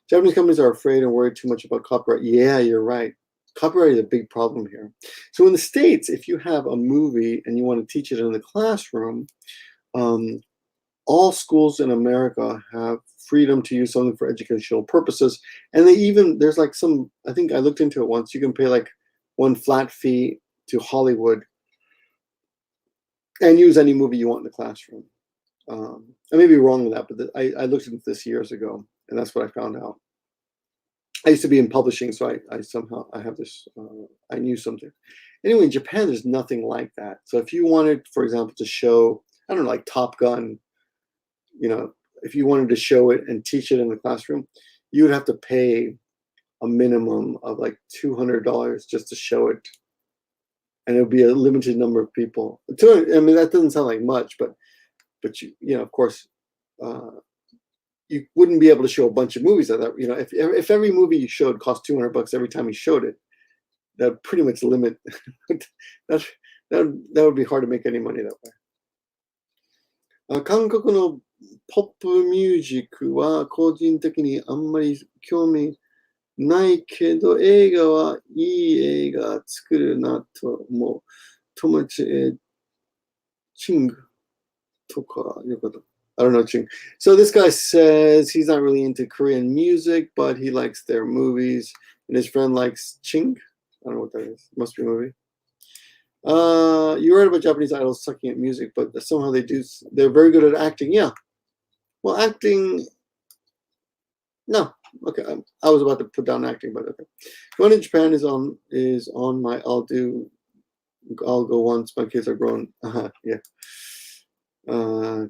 Japanese companies are afraid and worried too much about copyright. Yeah, you're right. Copyright is a big problem here. So in the States, if you have a movie and you want to teach it in the classroom, all schools in America have freedom to use something for educational purposes. And there's like some, I think I looked into it once, you can pay like one flat fee to Hollywood and use any movie you want in the classroom. I may be wrong with that, but I looked into this years ago, and that's what I found out. I used to be in publishing, so I have this, I knew something. Anyway, in Japan, there's nothing like that. So if you wanted, for example, to show, I don't know, like Top Gun, if you wanted to show it and teach it in the classroom, you would have to pay a minimum of like $200 just to show it. And it would be a limited number of people. I mean, that doesn't sound like much, but of course, you wouldn't be able to show a bunch of movies like that. If every movie you showed cost $200 every time you showed it, that would pretty much limit. that would be hard to make any money that way. 韓国のポップミュージックは個人的にあんまり興味ないけど、映画はいい映画作るなと思う。友達、チングとかいうこと。I don't know, Ching. So this guy says he's not really into Korean music, but he likes their movies. And his friend likes Ching. I don't know what that is. It must be a movie. You read about Japanese idols sucking at music, but somehow they're very good at acting. Yeah. Well, acting, no. Okay, I was about to put down acting, but okay. Going to Japan is on my I'll go once my kids are grown. Yeah.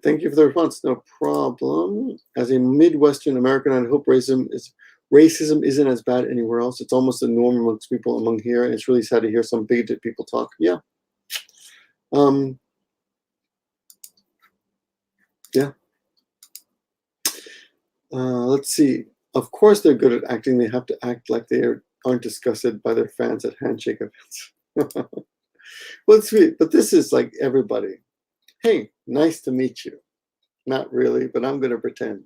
Thank you for the response. No problem. As a Midwestern American, I hope racism isn't as bad anywhere else. It's almost a norm amongst people among here, and it's really sad to hear some bigoted people talk. Yeah. Yeah. Let's see. Of course, they're good at acting. They have to act like they aren't disgusted by their fans at handshake events. Well, it's sweet, but this is like everybody. Hey, nice to meet you. Not really, but I'm going to pretend.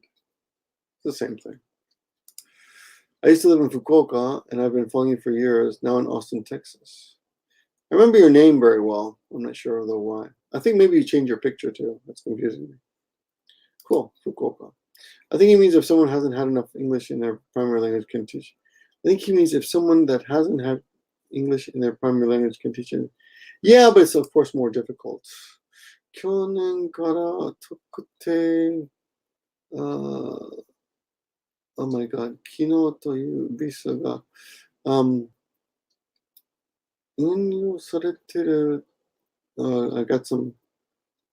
It's the same thing. I used to live in Fukuoka, and I've been following you for years, now in Austin, Texas. I remember your name very well. I'm not sure, though, why. I think maybe you changed your picture, too. That's confusing me. Cool, Fukuoka. I think it means if someone hasn't had enough English in their primary language, can teach. I think he means if someone that hasn't had English in their primary language can teach it. Yeah, but it's of course more difficult. 去年から特定、oh my god, 昨日というビザが、運用されてる、I got some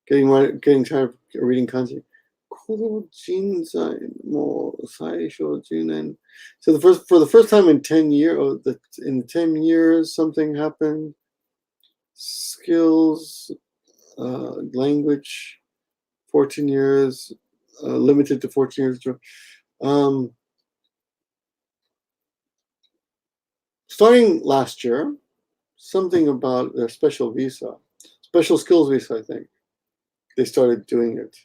getting tired of reading kanji. この人材も最初10年 So for the first time in 10 years, in 10 years, something happened. Skills, language, 14 years, limited to 14 years. Starting last year, something about their special visa, special skills visa, I think. They started doing it.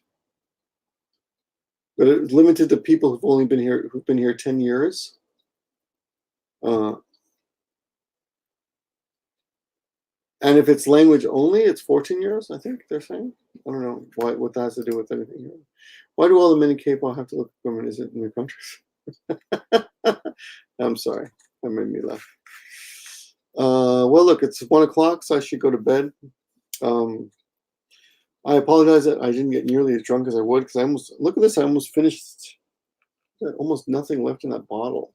But it's limited to people who've been here 10 years. And if it's language only, it's 14 years, I think they're saying. I don't know what that has to do with anything here. Why do all the men in K-pop have to look for women? Is it in their countries? I'm sorry. That made me laugh. Well, look, it's 1 o'clock, so I should go to bed. I apologize that I didn't get nearly as drunk as I would, because look at this, I almost finished. Almost nothing left in that bottle.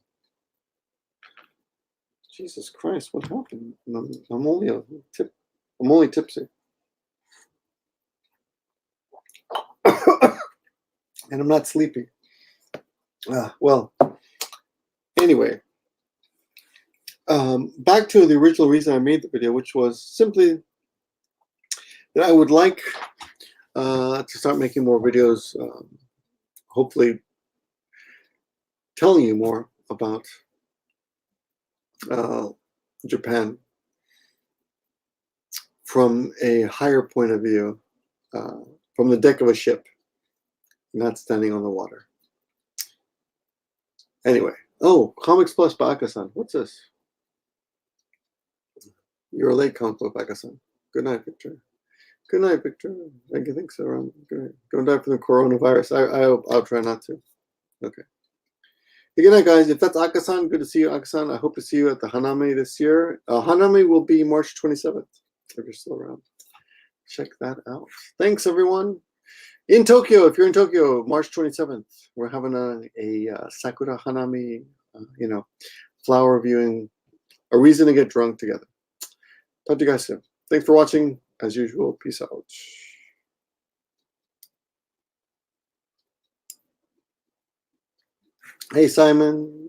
Jesus Christ, what happened? I'm only tipsy. And I'm not sleepy. Well, anyway, back to the original reason I made the video, which was simply that I would like to start making more videos, hopefully telling you more about Japan from a higher point of view, from the deck of a ship, not standing on the water. Anyway, Comics Plus by Aka-san. What's this? You're late, Comics Plus by Aka-san. Good night, Victor. Good night, Victor. I think so. Don't die from the coronavirus. I'll try not to. Okay. Hey, good night, guys. If that's Aka-san, good to see you, Aka-san. I hope to see you at the Hanami this year. Hanami will be March 27th, if you're still around. Check that out. Thanks, everyone. In Tokyo, if you're in Tokyo, March 27th, we're having a Sakura Hanami, flower viewing, a reason to get drunk together. Talk to you guys soon. Thanks for watching. As usual, peace out. Hey, Simon.